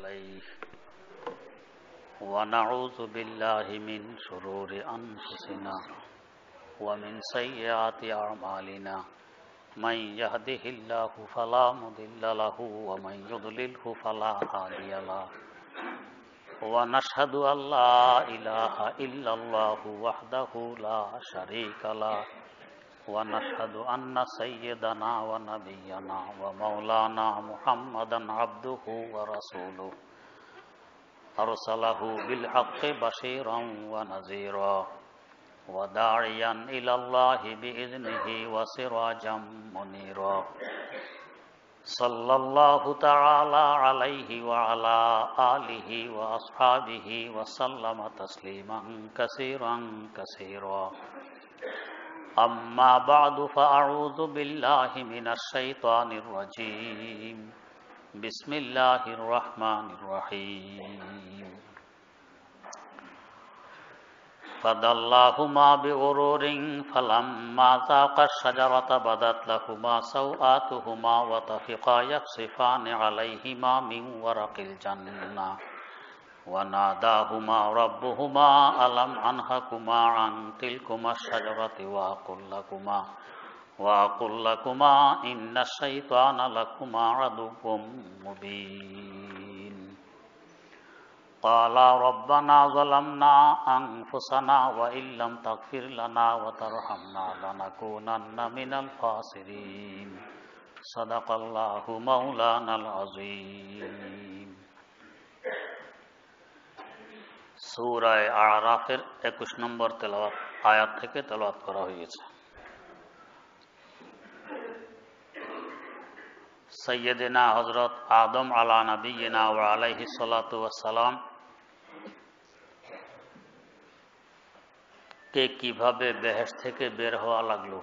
عليه ونعوذ بالله من شرور أنفسنا ومن سيئات أعمالنا من يهده الله فلا مضل له ومن يضلله فلا هادي له ونشهد أن لا إله إلا الله وحده لا شريك له ونشهد أن سيدنا ونبينا ومولانا محمدا عبده ورسوله أرسله بالحق بشيرا ونذيرا وداعيا إلى الله بإذنه وسراجا منيرا صلى الله تعالى عليه وعلى آله وأصحابه وسلم تسليما كثيرا كثيرا أما بعد فأعوذ بالله من الشيطان الرجيم بسم الله الرحمن الرحيم فدلاهما بغرور فلما ذاقا الشجرة بدت لهما سوآتهما وطفقا يخصفان عليهما من ورق الجنة وناداهما ربهما ألم أنهكما عن تلكما الشجرة وأقل لكما إن الشيطان لكما عدو مبين قال ربنا ظلمنا أنفسنا وإن لم تغفر لنا وترحمنا لنكونن من الخاسرين صدق الله مولانا العظيم সূরা আরাফের 21 নম্বর তেলাওয়াত আয়াত থেকে তেলাওয়াত করা হয়েছে। সৈয়দনা হযরত আদম আলা নবিয়িনা ওয়া আলাইহিস সালাতু ওয়াস সালাম কে কিভাবে বেহেশত থেকে বের হওয়া লাগলো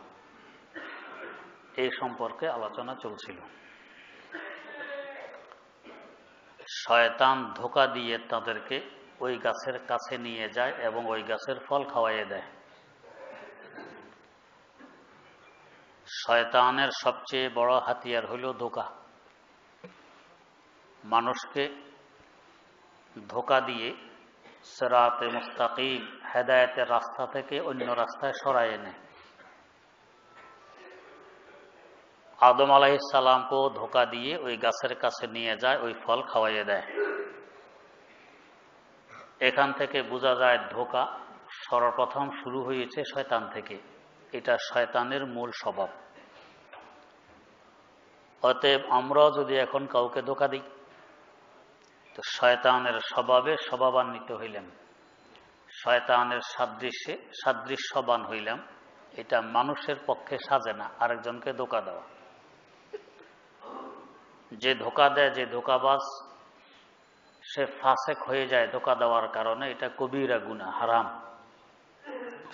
এই সম্পর্কে আলোচনা চলছিল। শয়তান ধোঁকা দিয়ে তাদেরকে ওই গাছের কাছে নিয়ে যায় এবং ওই গাছের ফল খাওয়াইয়ে দেয়। শয়তানের সবচেয়ে বড় হাতিয়ার হইল ধোঁকা। মানুষকে ধোঁকা দিয়ে সিরাতে মুস্তাকিম হেদায়েতের রাস্তা থেকে অন্য রাস্তায় সরাইয়ে নেয়। আদম আলাইহিস সালামকেও ধোঁকা দিয়ে ওই গাছের কাছে নিয়ে যায়, ওই ফল খাওয়াইয়ে দেয়। এখান থেকে বোঝা যায় ধোঁকা সর্বপ্রথম শুরু হয়েছে শয়তান থেকে। এটা শয়তানের মূল স্বভাব। অতএব আমরাও যদি এখন কাউকে ধোঁকা দিই তো শয়তানের স্বভাবে স্বভাবান্বিত হইলাম, শয়তানের সাদৃশ্যবান হইলাম। এটা মানুষের পক্ষে সাজে না আরেকজনকে ধোঁকা দেওয়া। যে ধোঁকা দেয়, যে ধোঁকাবাজ, সে ফাসেক হয়ে যায় ধোঁকা দেওয়ার কারণে। এটা কবিরা গুনাহ, হারাম।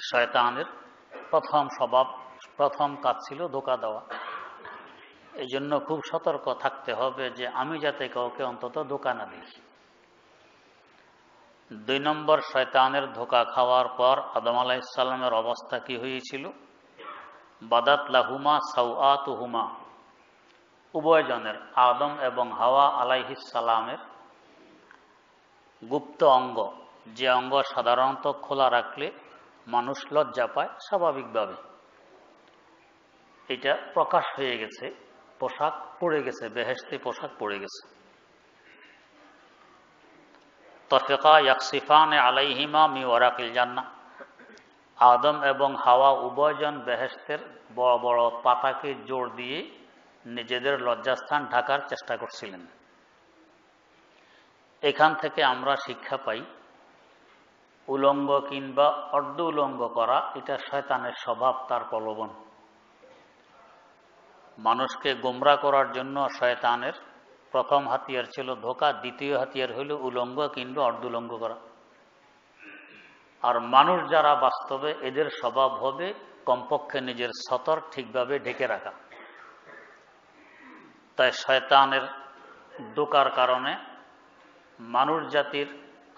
শয়তানের প্রথম স্বভাব, প্রথম কাজ ছিল ধোঁকা দেওয়া। এই জন্য খুব সতর্ক থাকতে হবে যে আমি যাতে কাউকে অন্তত ধোঁকা না দিই। 2 নম্বর, শয়তানের ধোঁকা খাওয়ার পর আদম আলাইহিস সালামের অবস্থা কি হয়েছিল? বাদাত লাহুমা সাওআতুহুমা, উভয়জনের আদম এবং হাওয়া আলাইহিস সালামের গুপ্ত অঙ্গ, যে অঙ্গ সাধারণত খোলা রাখলে মানুষ লজ্জা পায় স্বাভাবিকভাবে, এটা প্রকাশ হয়ে গেছে, পোশাক পড়ে গেছে, বেহেশতি পোশাক পড়ে গেছে। তফিকা ইয়াকসিফানে আলাইহিমা মি ওয়ারাকিল জান্নাহ, আদম এবং হাওয়া উভয়জন বেহেশতের বড় বড় পাতাকে জোর দিয়ে নিজেদের লজ্জাস্থান ঢাকার চেষ্টা করছিলেন। এখান থেকে আমরা শিক্ষা পাই উলঙ্গ কিংবা অর্ধ উলঙ্গ করা এটা শয়তানের স্বভাব, তার প্রলোভন। মানুষকে গোমরা করার জন্য শয়তানের প্রথম হাতিয়ার ছিল ধোঁকা, দ্বিতীয় হাতিয়ার হইল উলঙ্গ কিংবা অর্ধ উলঙ্গ করা। আর মানুষ যারা বাস্তবে, এদের স্বভাব হবে কমপক্ষে নিজের সতর ঠিকভাবে ঢেকে রাখা। তাই শয়তানের ধোঁকার কারণে মানুষ জাতির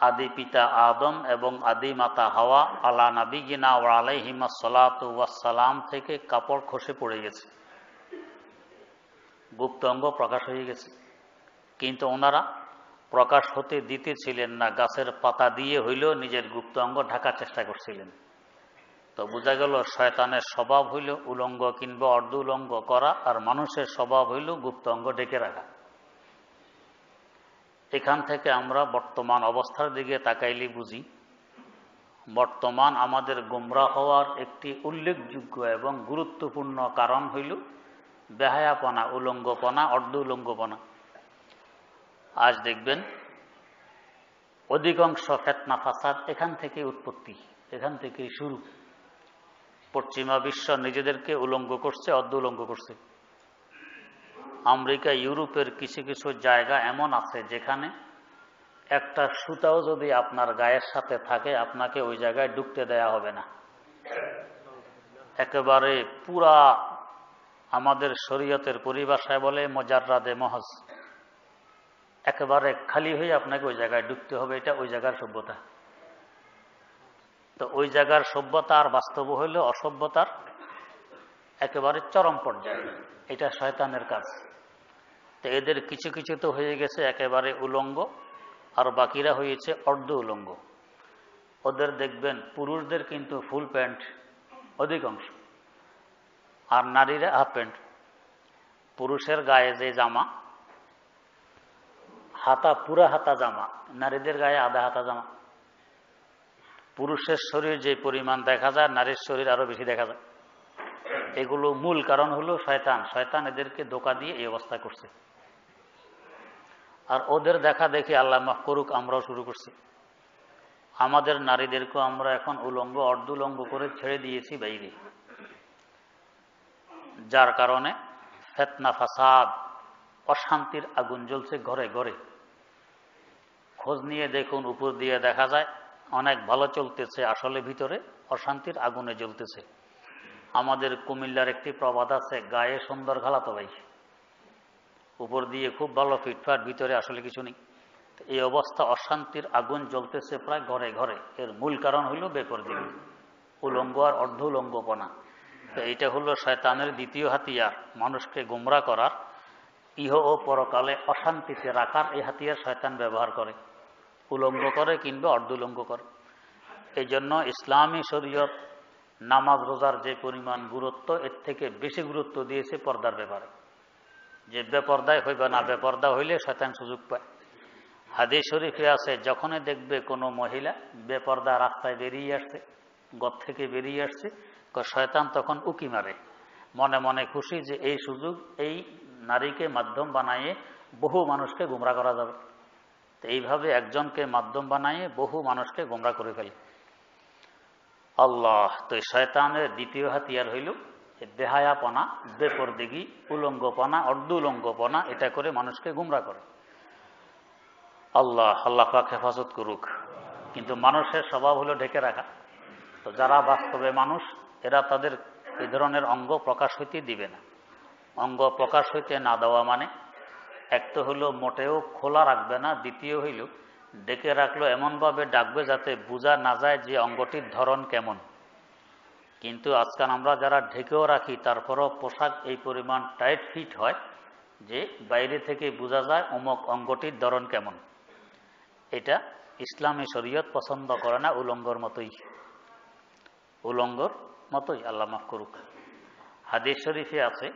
আদি পিতা আদম এবং আদি মাতা হাওয়া আলা নবিয়িনা ওয়া আলাইহিমা সালাতু ওয়াস সালাম থেকে কাপড় খসে পড়ে গেছে, গুপ্ত অঙ্গ প্রকাশ হয়ে গেছে। কিন্তু ওনারা প্রকাশ হতে দিতেছিলেন না, গাছের পাতা দিয়ে হইলেও নিজের গুপ্ত অঙ্গ ঢাকার চেষ্টা করছিলেন। তো বোঝা গেল শয়তানের স্বভাব হইল উলঙ্গ কিংবা অর্ধ উলঙ্গ করা, আর মানুষের স্বভাব হইল গুপ্ত অঙ্গ ঢেকে রাখা। এখান থেকে আমরা বর্তমান অবস্থার দিকে তাকাইলে বুঝি বর্তমান আমাদের গোমরাহ হওয়ার একটি উল্লেখযোগ্য এবং গুরুত্বপূর্ণ কারণ হইল বেহায়াপনা, উলঙ্গপনা, অর্ধ উলঙ্গপনা। আজ দেখবেন অধিকাংশ ফিতনা ফাসাদ এখান থেকে উৎপত্তি, এখান থেকে শুরু। পশ্চিমা বিশ্ব নিজেদেরকে উলঙ্গ করছে, অর্ধ উলঙ্গ করছে। আমেরিকা, ইউরোপের কিছু কিছু জায়গা এমন আছে যেখানে একটা সুতাও যদি আপনার গায়ের সাথে থাকে আপনাকে ওই জায়গায় ঢুকতে দেয়া হবে না। একেবারে পুরা আমাদের শরীয়তের পরিভাষায় বলে মুজাররাদে মহজ, একেবারে খালি হয়ে আপনাকে ওই জায়গায় ঢুকতে হবে। এটা ওই জায়গার সভ্যতা। তো ওই জায়গার সভ্যতা আর বাস্তব হইল অসভ্যতার একেবারে চরম পর্যায়ে। এটা শয়তানের কাজ। তো এদের কিছু কিছু তো হয়ে গেছে একেবারে উলঙ্গ, আর বাকিরা হয়েছে অর্ধ উলঙ্গ। ওদের দেখবেন পুরুষদের কিন্তু ফুল প্যান্ট অধিকাংশ, আর নারীরা হাফ প্যান্ট। পুরুষের গায়ে যে জামা হাতা, পুরা হাতা জামা, নারীদের গায়ে আধা হাতা জামা। পুরুষের শরীর যে পরিমাণ দেখা যায়, নারীর শরীর আরো বেশি দেখা যায়। এগুলো মূল কারণ হলো শয়তান। শয়তান এদেরকে ধোঁকা দিয়ে এই অবস্থা করছে। আর ওদের দেখা দেখি আল্লাহ মাফ করুক আমরাও শুরু করছি। আমাদের নারীদেরকেও আমরা এখন উলঙ্গ, অর্ধ উলঙ্গ করে ছেড়ে দিয়েছি বাইরে, যার কারণে ফিতনা ফাসাদ, অশান্তির আগুন জ্বলছে ঘরে ঘরে। খোঁজ নিয়ে দেখুন, উপর দিয়ে দেখা যায় অনেক ভালো চলতেছে, আসলে ভিতরে অশান্তির আগুনে জ্বলতেছে। আমাদের কুমিল্লার একটি প্রবাদ আছে, গায়ে সুন্দর খালাতো ভাই, উপর দিয়ে খুব ভালো ফিটফাট, ভিতরে আসলে কিছু নেই। এই অবস্থা, অশান্তির আগুন জ্বলতেছে প্রায় ঘরে ঘরে। এর মূল কারণ হইল বেপরদিগি, উলঙ্গ আর অর্ধ উলঙ্গপনা। তো এইটা হলো শয়তানের দ্বিতীয় হাতিয়ার, মানুষকে গোমরা করার, ইহ ও পরকালে অশান্তিতে রাখার। এই হাতিয়ার শয়তান ব্যবহার করে, উলঙ্গ করে কিংবা অর্ধ উলঙ্গ করে। এই জন্য ইসলামী শরীয়ত নামাজ রোজার যে পরিমাণ গুরুত্ব, এর থেকে বেশি গুরুত্ব দিয়েছে পর্দার ব্যাপারে। যে বেপর্দায় হইবে না, বেপর্দা হইলে শয়তান সুযোগ পায়। হাদিস শরীফে আছে, যখনই দেখবে কোনো মহিলা বেপর্দা রাস্তায় বেরিয়ে আসছে, ঘর থেকে বেরিয়ে আসছে, শয়তান তখন উকি মারে, মনে মনে খুশি যে এই সুযোগ, এই নারীকে মাধ্যম বানাইয়ে বহু মানুষকে গোমরা করা যাবে। তো এইভাবে একজনকে মাধ্যম বানাইয়ে বহু মানুষকে গোমরা করে ফেলে আল্লাহ। তো শয়তানের দ্বিতীয় হাতিয়ার হইল বেহায়াপনা, বেপরদিগি, উলঙ্গপনা, অর্ধ উলঙ্গপনা। এটা করে মানুষকে গোমরা করে। আল্লাহ পাক হেফাজত করুক। কিন্তু মানুষের স্বভাব হলো ঢেকে রাখা। তো যারা বাস্তবে মানুষ, এরা তাদের এই ধরনের অঙ্গ প্রকাশ হইতে দিবে না। অঙ্গ প্রকাশ হইতে না দেওয়া মানে এক তো হইল মোটেও খোলা রাখবে না, দ্বিতীয় হইল ডেকে রাখলো এমনভাবে ডাকবে যাতে বোঝা না যায় যে অঙ্গটির ধরন কেমন। কিন্তু আজকাল আমরা যারা ঢেকেও রাখি, তারপরও পোশাক এই পরিমাণ টাইট ফিট হয় যে বাইরে থেকে বোঝা যায় অমুক অঙ্গটির ধরন কেমন। এটা ইসলামী শরীয়ত পছন্দ করে না। উলঙ্গর মতোই, উলঙ্গর মতোই, আল্লাহ মাফ করুক। হাদিস শরীফে আছে,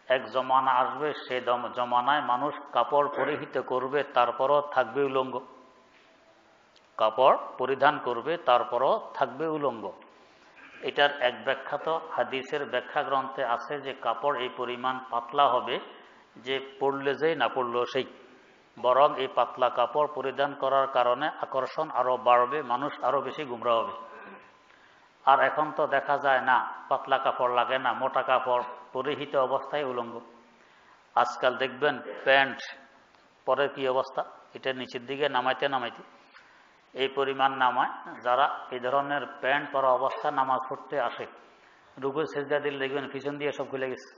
এক জমানা আসবে, সে জমানায় মানুষ কাপড় পরিহিত করবে, তারপরও থাকবে উলঙ্গ। কাপড় পরিধান করবে, তারপরও থাকবে উলঙ্গ। এটার এক ব্যাখ্যা তো হাদিসের ব্যাখ্যা গ্রন্থে আছে যে কাপড় এই পরিমাণ পাতলা হবে যে পড়লে যেই, না পড়লেও সেই। বরং এই পাতলা কাপড় পরিধান করার কারণে আকর্ষণ আরো বাড়বে, মানুষ আরো বেশি গুমরা হবে। আর এখন তো দেখা যায় না, পাতলা কাপড় লাগে না, মোটা কাপড় পরিহিত অবস্থায় উলঙ্গ। আজকাল দেখবেন প্যান্ট পরে কি অবস্থা, এটা নিচের দিকে নামাইতে নামাইতে এই পরিমাণ নামায়। যারা এই ধরনের প্যান্ট পরা অবস্থা নামাজ পড়তে আসে, রুকু সেজদা দিলে দেখবেন পিছন দিয়ে সব খুলে গেছে।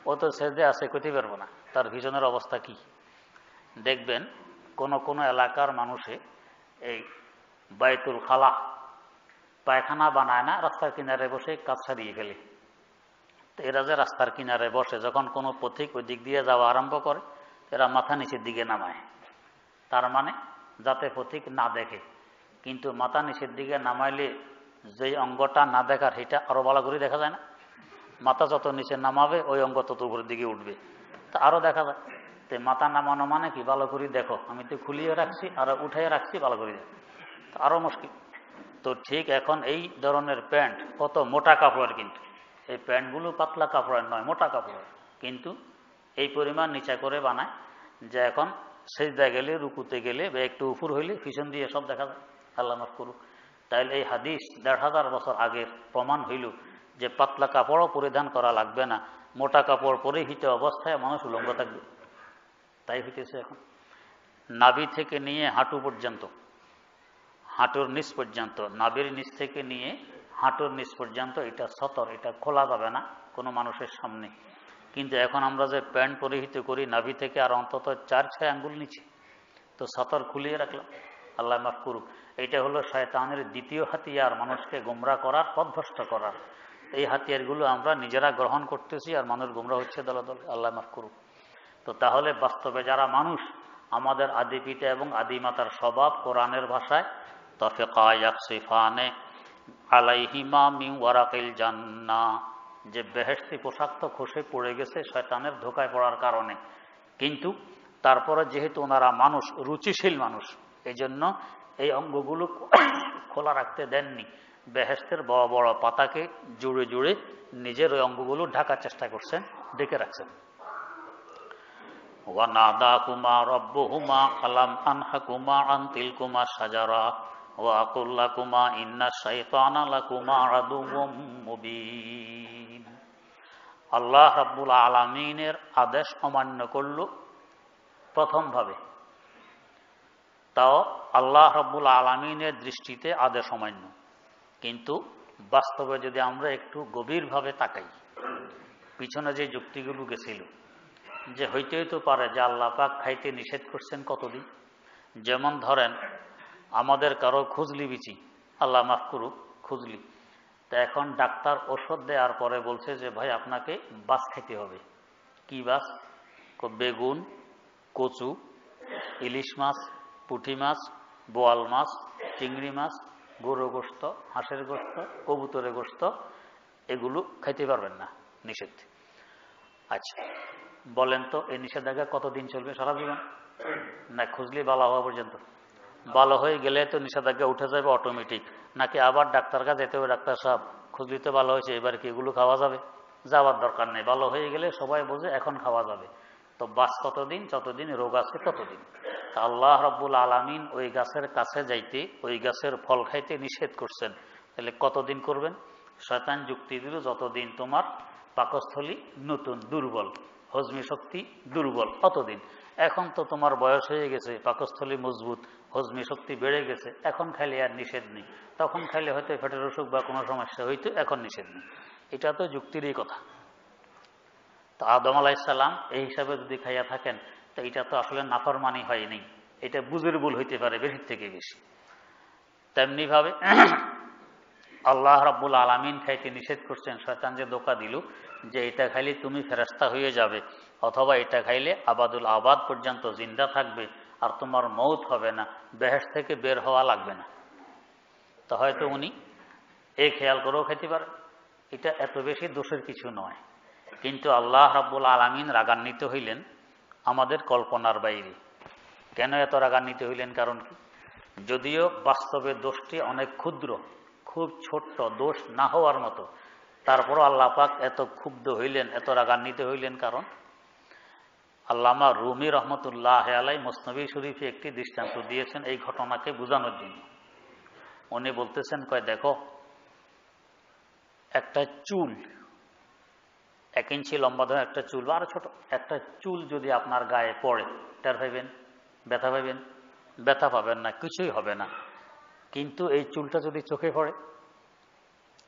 ও তো সেজদে আছে, কইতে পারবো না তার পিছনের অবস্থা কি। দেখবেন কোন কোন এলাকার মানুষে এই বাইতুল খালা, পায়খানা বানায় না, রাস্তার কিনারে বসে কাজ সারিয়ে ফেলে। তো এরা যে রাস্তার কিনারে বসে, যখন কোনো পথিক ওই দিক দিয়ে যাওয়া আরম্ভ করে, এরা মাথা নিচের দিকে নামায়। তার মানে যাতে পথিক না দেখে। কিন্তু মাথা নিচের দিকে নামাইলে যেই অঙ্গটা না দেখার সেটা আরো ভালো করে দেখা যায় না? মাথা যত নিচে নামাবে ওই অঙ্গ তত উপরের দিকে উঠবে, তা আরো দেখা যায়। তো মাথা নামানো মানে কি? ভালো করে দেখো, আমি তো খুলিয়ে রাখছি আর উঠাইয়ে রাখছি, ভালো করে দেখো, আরো মুশকিল। তো ঠিক এখন এই ধরনের প্যান্ট কত মোটা কাপড়ের, কিন্তু এই প্যান্টগুলো পাতলা কাপড়ের নয়, মোটা কাপড়ের, কিন্তু এই পরিমাণ নিচা করে বানায় যে এখন সেজদা গেলে, রুকুতে গেলে বা একটু উপর হইলে পিছন দিয়ে সব দেখা যায়। আল্লাহ মাফ করুক। তাইলে এই হাদিস ১৫০০ বছর আগের প্রমাণ হইল যে পাতলা কাপড়ও পরিধান করা লাগবে না, মোটা কাপড় পরিহিত অবস্থায় মানুষ উলঙ্গ থাকবে। তাই হইতেছে এখন নাভি থেকে নিয়ে হাঁটু পর্যন্ত, হাঁটুর নিচ পর্যন্ত, নাভির নিচ থেকে নিয়ে হাঁটুর নিচ পর্যন্ত এটা সতর, এটা খোলা যাবে না কোনো মানুষের সামনে। কিন্তু এখন আমরা যে প্যান্ট পরিহিত করি নাভি থেকে আর অন্তত ৪-৬ আঙ্গুল নিচে, তো সতর খুলিয়ে রাখলাম। আল্লাহ মাফ করুক। এইটা হলো শয়তানের দ্বিতীয় হাতিয়ার, মানুষকে গোমরাহ করার, পথভ্রষ্ট করার। এই হাতিয়ারগুলো আমরা নিজেরা গ্রহণ করতেছি আর মানুষ গোমরাহ হচ্ছে দলে দলে। আল্লাহ মাফ করুক। তো তাহলে বাস্তবে যারা মানুষ, আমাদের আদি পিতা এবং আদিমাতার স্বভাব কোরআনের ভাষায় তাফিকা ইয়াকসিফানে আলাইহিমা মিন ওয়ারাকিল জান্নাহ, যে বেহেশতি পোশাক তো খসে পড়ে গেছে শয়তানের ধোকায় পড়ার কারণে, কিন্তু তারপরে যেহেতু ওনারা মানুষ, রুচিশীল মানুষ, এই জন্য এই অঙ্গগুলো খোলা রাখতে দেননি। বেহেশতের বড় বড় পাতাকে জুড়ে জুড়ে নিজের ওই অঙ্গগুলো ঢাকার চেষ্টা করছেন, ডেকে রাখছেন। ওয়ানাদাকুমা রব্বুহুমা আলাম আনহাকুমা আন তিলকুমা শাজারা ওয়া আকুল লাকুমা ইন্নাশ শাইতানা লাকুমা আদুউম মুবিন। আল্লাহ রাব্বুল আলামিনের আদেশ অমান্য করল প্রথমভাবে, তাও আল্লাহ রাব্বুল আলামিনের দৃষ্টিতে আদেশ অমান্য। কিন্তু বাস্তবে যদি আমরা একটু গভীরভাবে তাকাই, পিছনে যে যুক্তিগুলো গেছিল, যে হইতেই তো পারে যে আল্লাহ পাক খাইতে নিষেধ করছেন কতদিন। যেমন ধরেন আমাদের কারো খুজলি বিচি, আল্লাহ মাফ করুক, খুজলি, তা এখন ডাক্তার ওষুধ দেওয়ার পরে বলছে যে ভাই আপনাকে বাস খেতে হবে। কি বাস? বেগুন, কচু, ইলিশ মাছ, পুঁটি মাছ, বোয়াল মাছ, চিংড়ি মাছ, গরু গোস্ত, হাঁসের গোস্ত, কবুতরের গোস্ত, এগুলো খাইতে পারবেন না, নিষেধ। আচ্ছা বলেন তো এই নিষেধাজ্ঞা কতদিন চলবে? সারা জীবন? না খুঁজলি ভালো হওয়া পর্যন্ত? ভালো হয়ে গেলে তো নিষেধাজ্ঞা উঠে যাবে অটোমেটিক, নাকি আবার ডাক্তার কাছে যেতে হবে, ডাক্তার সাহেব খুঁজলি তো ভালো হয়েছে, এবার কি এগুলো খাওয়া যাবে? যাওয়ার দরকার নেই, ভালো হয়ে গেলে সবাই বোঝে এখন খাওয়া যাবে। তো বাস কতদিন? যতদিন রোগ আছে ততদিন। তা আল্লাহ রাব্বুল আলামিন ওই গাছের কাছে যাইতে, ওই গাছের ফল খাইতে নিষেধ করছেন, তাহলে কতদিন করবেন? শয়তান যুক্তি দিল যতদিন তোমার পাকস্থলী নতুন, দুর্বল, হজমি শক্তি দুর্বল, অতদিন। এখন তো তোমার বয়স হয়ে গেছে, পাকস্থলী মজবুত, হজমি শক্তি বেড়ে গেছে, এখন খাইলে আর নিষেধ নেই। তখন খাইলে হয়তো পেটের অসুখ বা কোনো সমস্যা হইতো, এখন নিষেধ নেই। এটা তো যুক্তিরই কথা। তো আদম আলাইসাল্লাম এই হিসাবে যদি খাইয়া থাকেন, তো এটা তো আসলে নাফরমানি হয়নি, এটা বুঝের ভুল হইতে পারে বেশির থেকে বেশি। তেমনি ভাবে আল্লাহ রাব্বুল আলামিন খাইতে নিষেধ করছেন, শয়তান যে ধোঁকা দিল যে এটা খাইলে তুমি ফেরেশতা হয়ে যাবে, অথবা এটা খাইলে আবাদুল আবাদ পর্যন্ত জিন্দা থাকবে আর তোমার মৌত হবে না, বেহেশত থেকে বের হওয়া লাগবে না, তো হয়তো উনি এই খেয়াল করেও খাইতে পারে। এটা এত বেশি দোষের কিছু নয়, কিন্তু আল্লাহ রাব্বুল আলামিন রাগান্বিত হইলেন আমাদের কল্পনার বাইরে। কেন এত রাগান্বিত হইলেন? কারণ কি? যদিও বাস্তবে দোষটি অনেক ক্ষুদ্র, খুব ছোট্ট, দোষ না হওয়ার মতো, তারপরও আল্লাহ পাক এত ক্ষুব্ধ হইলেন, এত রাগান্বিত হইলেন। কারণ আল্লামা রুমি রহমতুল্লাহ আলাই মুসনবী শরীফে একটি দৃষ্টান্ত দিয়েছেন এই ঘটনাকে বোঝানোর জন্য। উনি বলতেছেন, কয় দেখো একটা চুল, 1 ইঞ্চি লম্বা ধরে একটা চুল বা আরো ছোট একটা চুল যদি আপনার গায়ে পড়ে, টের পাইবেন? ব্যথা পাইবেন? ব্যথা পাবেন না, কিছুই হবে না। কিন্তু এই চুলটা যদি চোখে পড়ে,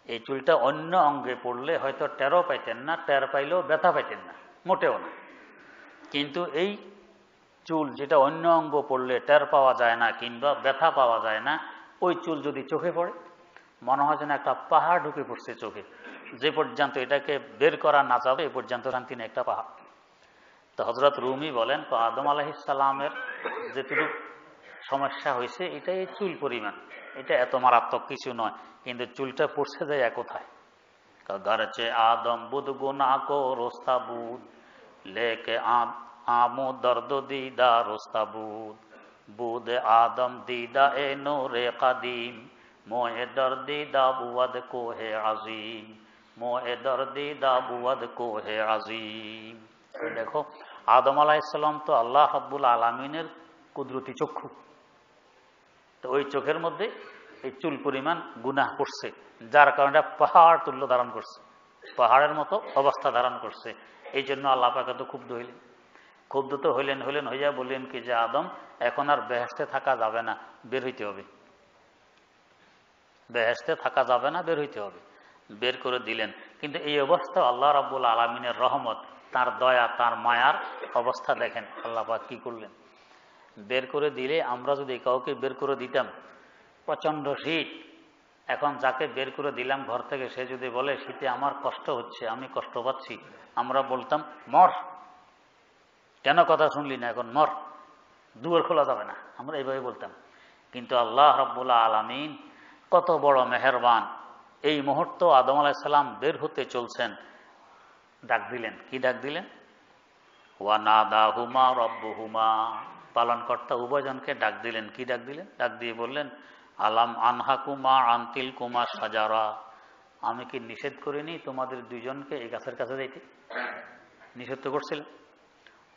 এই চুলটা অন্য অঙ্গে পড়লে হয়তো টেরও পাইতেন না, টের পাইলেও ব্যথা পাইতেন না, মোটেও না। কিন্তু এই চুল যেটা অন্য অঙ্গ পড়লে টের পাওয়া যায় না কিংবা ব্যথা পাওয়া যায় না, ওই চুল যদি চোখে পড়ে, মনে হয় যেন একটা পাহাড় ঢুকে পড়ছে চোখে, যে পর্যন্ত এটাকে বের করা না যাবে এ পর্যন্ত শান্তি নেই, একটা পাহাড়। তো হযরত রুমি বলেন, তো আদম আলাইহিস সালামের যেটুকু সমস্যা হয়েছে এটাই চুল পরিমাণ, এটা এত মারাত্মক কিছু নয়, কিন্তু চুলটা পড়ছে যায় কোথায়? ঘরচে আদম বুদ গুনা কো রোস্তাবুদ লেকে আমো দর্দ দিদা রোস্তাবুদ বুদ আদম দিদা এ নূরে কাদিম মোয়ে দর্দিদা বুয়াদ কো হে আজিম মোয়ে দর্দিদা বুয়াদ কো হে আজিম। দেখো আদম আলাইহিস সালাম তো আল্লাহ রাব্বুল আলামিনের কুদরতি চক্ষু, তো ওই চোখের মধ্যে এই চুল পরিমাণ গুনাহ করছে, যার কারণে পাহাড় তুল্য ধারণ করছে, পাহাড়ের মতো অবস্থা ধারণ করছে। এই জন্য আল্লাহ পাক তো ক্ষুব্ধ হইলেন। ক্ষুব্ধ তো হইলেন হইয়া বললেন কি যে আদম এখন আর বেহেশতে থাকা যাবে না, বের হইতে হবে, বেহেশতে থাকা যাবে না, বের হইতে হবে। বের করে দিলেন। কিন্তু এই অবস্থা আল্লাহ রাব্বুল আলামিনের রহমত, তার দয়া, তার মায়ার অবস্থা দেখেন আল্লাহ পাক কি করলেন। বের করে দিলে আমরা যদি কাউকে বের করে দিতাম, প্রচন্ড শীত, এখন যাকে বের করে দিলাম ঘর থেকে, সে যদি বলে শীতে আমার কষ্ট হচ্ছে, আমি কষ্ট পাচ্ছি, আমরা বলতাম মর, কেন কথা শুনলি না, এখন মর, দুয়ার খোলা যাবে না, আমরা এইভাবে বলতাম। কিন্তু আল্লাহ রাব্বুল আলামিন কত বড় মেহেরবান, এই মুহূর্ত আদম আলাইহিস সালাম বের হতে চলছেন, ডাক দিলেন। কি ডাক দিলেন? ওয়া নাদাহুমা রাব্বুহুমা, পালনকর্তা উভয়জনকে ডাক দিলেন। কি ডাক দিলেন? ডাক দিয়ে বললেন আলাম আনহাকুমা আনতিল কুমা সাজারা, আমি কি নিষেধ করিনি তোমাদের দুইজনকে এই গাছের কাছে যাইতে? নিষেধ তো করছিলেন।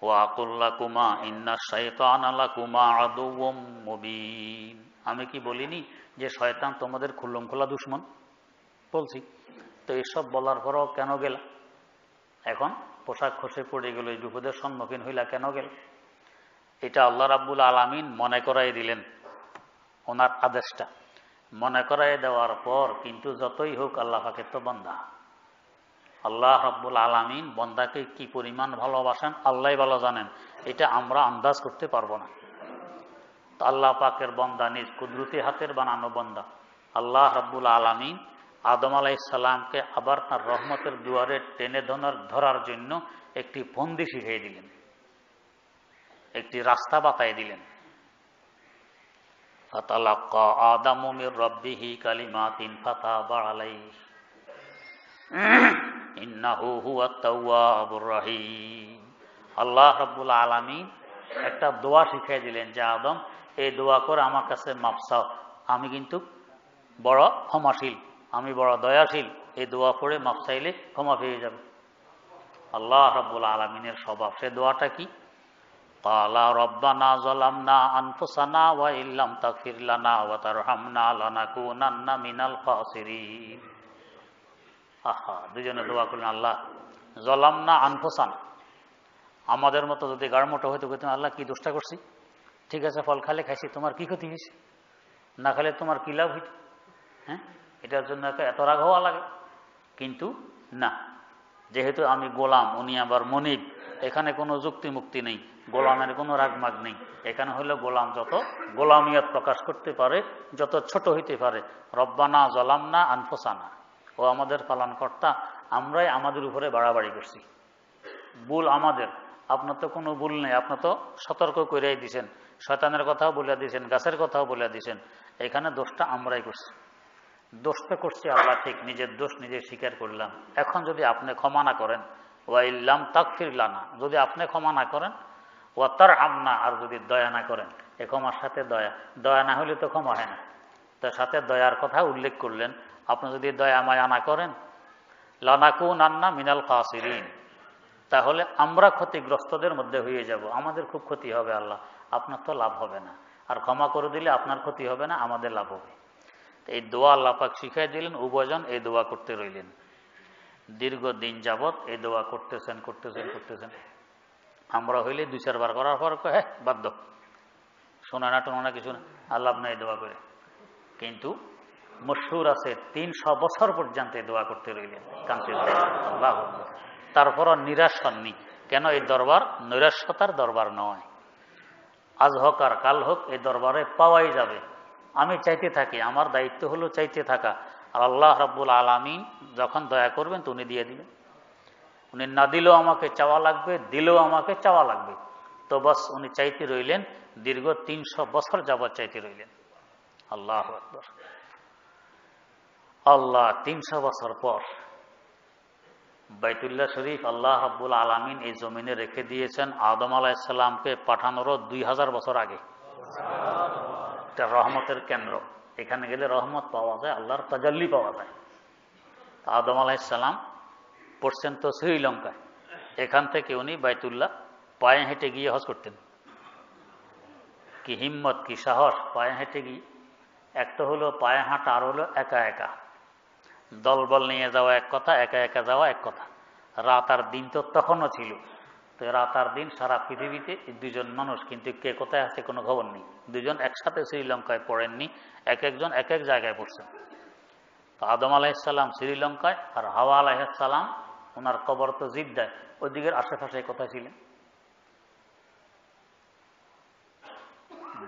ওয়া কুল্লাকুমা ইন্না শাইতানা লাকুমা আদুউম মুবিন, আমি কি বলিনি যে শয়তান তোমাদের খুল্লমখোলা দুশমন? বলছি তো। এইসব বলার পরও কেন গেল? এখন পোশাক খসে পড়ে গেল, এই বিপদের সম্মুখীন হইলা কেন গেল? এটা আল্লাহ রাব্বুল আলামিন মনে করাই দিলেন, ওনার আদেশটা মনে করাই দেওয়ার পর। কিন্তু যতই হোক আল্লাহ পাকের তো বান্দা, আল্লাহ রাব্বুল আলামিন বান্দাকে কি পরিমাণ ভালোবাসেন আল্লাহই ভালো জানেন, এটা আমরা আন্দাজ করতে পারবো না। তো আল্লাহ পাকের বান্দা, নিজ কুদরতি হাতের বানানো বান্দা, আল্লাহ রাব্বুল আলামিন আদম আলাইহিস সালামকে আবার তার রহমতের দুয়ারে টেনে ধরার জন্য একটি ফন্দি শিখিয়ে দিলেন, একটি রাস্তা বাতায় দিলেন। ফাতালাক্কা আদামু মির রাব্বিহি কালিমাতিন ফাতাবা আলাইহি ইন্নাহু হুয়াত তাওয়াবুর রহিম। আল্লাহ রাব্বুল আলামিন একটা দোয়া শিখিয়ে দিলেন যে আদম, এই দোয়া করে আমার কাছে মাফ চাও, আমি কিন্তু বড় ক্ষমাশীল, আমি বড় দয়াশীল, এই দোয়া পড়ে মাফ চাইলে ক্ষমা পেয়ে যাবে। আল্লাহ রাব্বুল আলামিনের স্বভাব। সে দোয়াটা কি? ক্বালা রব্বানা যালামনা আনফুসানা ওয়া ইল্লাম তাগফির লানা ওয়া তারহামনা লানাকুনান্না মিনাল খাসিরিন। আহা, দুজনে দোয়া করলেন, আল্লাহ যালামনা আনফুসানা, আমাদের মতো যদি গাড়মোটো হয়তো কইতেন আল্লাহ কি দোষটা করছি, ঠিক আছে ফল খালে খাইছি, তোমার কি ক্ষতি হয়েছে, না খালে তোমার কি লাভ হইত? হ্যাঁ, এটার জন্য এত রাগ হওয়া লাগে। কিন্তু না, যেহেতু আমি গোলাম, উনি আবার মনিব, এখানে কোনো যুক্তি মুক্তি নেই, গোলামের কোনো রাগমাগ নেই। এখানে হলো গোলাম যত গোলামিয়ত প্রকাশ করতে পারে, যত ছোট হইতে পারে, রব্বানা যালামনা আনফুসানা, ও আমাদের পালনকর্তা, আমরাই আমাদের উপরে বাড়াবাড়ি করছি, ভুল আমাদের, আপনার তো কোনো ভুল নেই, আপনি তো সতর্ক করেই দিয়েছেন, শয়তানের কথাও বলে দিয়েছেন, গাছের কথাও বলে দিয়েছেন, এখানে দোষটা আমরাই করছি। দোষটা করছি আল্লাহ, ঠিক, নিজের দোষ নিজে স্বীকার করলাম। এখন যদি আপনি ক্ষমা না করেন, ওয়া ইল্লাম তাগফির লানা, যদি আপনি ক্ষমা না করেন, ওয়া তারহামনা, আর যদি দয়া না করেন, এ ক্ষমার সাথে দয়া, দয়া না হলে তো ক্ষমা হয় না, তার সাথে দয়ার কথা উল্লেখ করলেন। আপনি যদি দয়া মায়া না করেন, লানাকুনান্না মিনাল খাসিরিন, তাহলে আমরা ক্ষতিগ্রস্তদের মধ্যে হয়ে যাব, আমাদের খুব ক্ষতি হবে। আল্লাহ, আপনার তো লাভ হবে না, আর ক্ষমা করে দিলে আপনার ক্ষতি হবে না, আমাদের লাভ হবে। এই দোয়া আল্লাহ পাক শিখাই দিলেন, উভয়জন এই দোয়া করতে রইলেন। দীর্ঘদিন যাবৎ এই দোয়া করতেছেন। আমরা হইলে 2-4 বার করার পর হ্যাঁ বাধ্য, শোনা না টোনা না কিছু না, আল্লাহ আপনি এই দোয়া করে। কিন্তু মশহুর আছে 300 বছর পর্যন্ত এই দোয়া করতে রইলেন, কান্তির আল্লাহ। তারপরও নিরাশ হননি। কেন? এই দরবার নৈরাশ্যতার দরবার নয়, আজ হোক আর কাল হোক এই দরবারে পাওয়াই যাবে। আমি চাইতে থাকি, আমার দায়িত্ব হলো চাইতে থাকা, আর আল্লাহ রাব্বুল আলামিন যখন দয়া করবেন তো উনি দিয়ে দিবেন। উনি না দিলেও আমাকে চাওয়া লাগবে, দিলেও আমাকে চাওয়া লাগবে। তো বাস উনি চাইতে রইলেন, দীর্ঘ 300 বছর যাবৎ চাইতে রইলেন। আল্লাহু আকবার। আল্লাহ 300 বছর পর বাইতুল্লাহ শরীফ আল্লাহ রাব্বুল আলামিন এই জমিনে রেখে দিয়েছেন আদম আলাইহিস সালামকে পাঠানোরও 2000 বছর আগে। এটা রহমতের কেন্দ্র। এখানে গেলে রহমত পাওয়া যায়, আল্লাহর তাজাল্লি পাওয়া যায়। আদম আলাইহিস সালাম পড়ছেন তো শ্রীলঙ্কায়, এখান থেকে উনি বাইতুল্লাহ পায়ে হেঁটে গিয়ে হজ করতেন। কি হিম্মত, কি সাহস পায়ে হেঁটে গিয়ে। একটা হলো পায়ে হাঁটা, আর হলো একা একা। দলবল নিয়ে যাওয়া এক কথা, একা একা যাওয়া এক কথা। রাত আর দিন তো তখনও ছিল। তো রাত আর দিন সারা পৃথিবীতে দুজন মানুষ, কিন্তু কে কোথায় আছে কোনো খবর নেই। দুজন একসাথে শ্রীলঙ্কায় পড়েননি, এক একজন এক এক জায়গায় পড়ছেন। তো আদম আলাইহিসসালাম শ্রীলঙ্কায়, আর হাওয়া আলাইহিসসালাম ওনার কবর তো জিদ্দায়, ওই দিকের আশেপাশে কোথায় ছিলেন।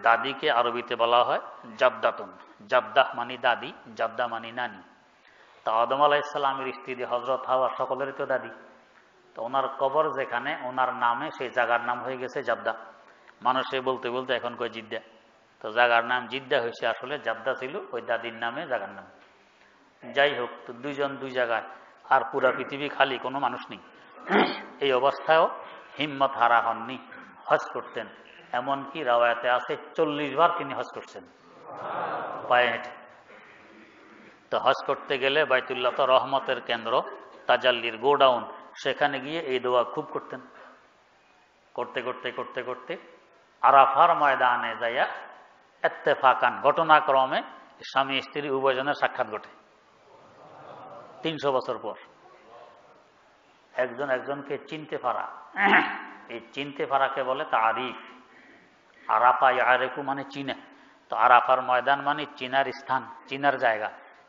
দাদিকে আরবিতে বলা হয় জাদ্দাতুন। জাদ্দাহ মানি দাদি, জাদ্দা মানি নানি। তা আদম আলাইহিসসালামের স্ত্রী হযরত হাওয়া সকলেরই তো দাদি। তো ওনার কবর যেখানে, ওনার নামে সেই জায়গার নাম হয়ে গেছে জাদ্দা। মানুষে বলতে বলতে এখন কয় জিদ্দা। তো জায়গার নাম জিদ্দা হয়েছে, আসলে জাদ্দা ছিল ওই দাদির নামে জায়গার নাম। যাই হোক, তো দুইজন দুই জায়গায়, আর পুরা পৃথিবী খালি, কোনো মানুষ নেই। এই অবস্থায়ও হিম্মত হারা হননি, হজ করতেন। এমনকি রাওয়ায়াতে আছে 40 বার তিনি হজ করছেন পায়ে হেঁটে। তো হজ করতে গেলে বাইতুল্লাহ তো রহমতের কেন্দ্র, তাজাল্লির গোডাউন, সেখানে গিয়ে এই দোয়া খুব করতেন। করতে করতে করতে করতে আরাফার ময়দানে যাইয়া ইত্তেফাকান, ঘটনাক্রমে স্বামী স্ত্রী উভয়জনের সাক্ষাৎ ঘটে 300 বছর পর। একজন একজনকে চিনতে পারা, এই চিনতে পারাকে বলে তারিফ। আরাফা ইয়ারেফু মানে চিনে। তো আরাফার ময়দান মানে চিনার স্থান, চিনার জায়গা।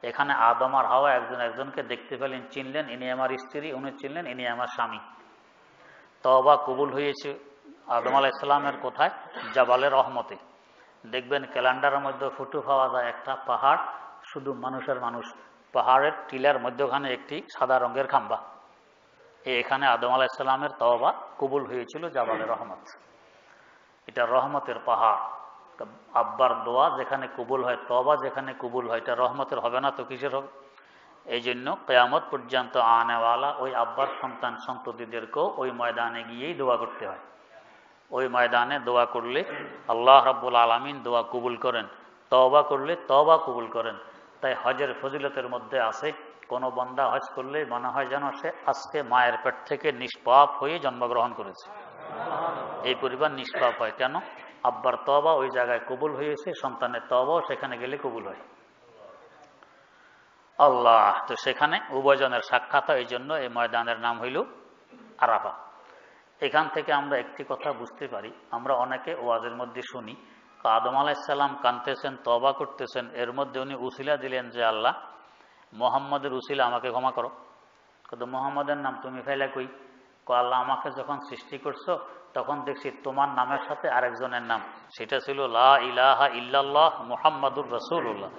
এখানে আদম আর হাওয়া একজন একজনকে দেখতে পেলেন, চিনলেন, ইনি আমার স্ত্রী, উনি চিনলেন ইনি আমার স্বামী। তওবা কবুল হয়েছে আদম আলাইহিস সালামের কোথায়? জাবালে রহমতে। দেখবেন ক্যালেন্ডারের মধ্যে ফটো পাওয়া যায়, একটা পাহাড়, শুধু মানুষের মানুষ, পাহাড়ের টিলার মধ্যখানে একটি সাদা রঙের খাম্বা। এখানে আদম আলাইহিস সালামের তওবা কবুল হয়েছিল জাবালে রহমত। এটা রহমতের পাহাড়। আব্বার দোয়া যেখানে কবুল হয়, তওবা যেখানে কবুল হয়, এটা রহমতের হবে না তো কিসের হবে? এই জন্য কিয়ামত পর্যন্ত আনেওয়ালা ওই আব্বার সন্তান সন্ততিদেরকেও ওই ময়দানে গিয়েই দোয়া করতে হয়। ওই ময়দানে দোয়া করলে আল্লাহ রাব্বুল আলামিন দোয়া কবুল করেন, তওবা করলে তওবা কবুল করেন। তাই হজের ফজিলতের মধ্যে আছে, কোনো বান্দা হজ করলে মনে হয় যেন সে আজকে মায়ের পেট থেকে নিষ্পাপ হয়ে জন্মগ্রহণ করেছে। এই পরিবার নিষ্পাপ হয় কেন? আব্বার তওবা ওই জায়গায় কবুল হয়েছে, সন্তানের তওবাও সেখানে গেলে কবুল হয়। আল্লাহ, তো সেখানে উভয়জনের সাক্ষাৎ হয়, এই জন্য এই ময়দানের নাম হইল আরাফা। এখান থেকে আমরা একটি কথা বুঝতে পারি, আমরা অনেকে ওয়াজের মধ্যে শুনি আদম আলাইহিস সালাম কাঁদতেছেন, তওবা করতেছেন, এর মধ্যে উনি উসিলা দিলেন যে আল্লাহ মুহাম্মদের উসিলা আমাকে ক্ষমা করো। কিন্তু মুহাম্মদের নাম তুমি ফেলে কই? আল্লাহ আমাকে যখন সৃষ্টি করছো তখন দেখছি তোমার নামের সাথে আরেকজনের নাম, সেটা ছিল লা ইলাহা ইল্লাল্লাহ মুহাম্মাদুর রাসূলুল্লাহ।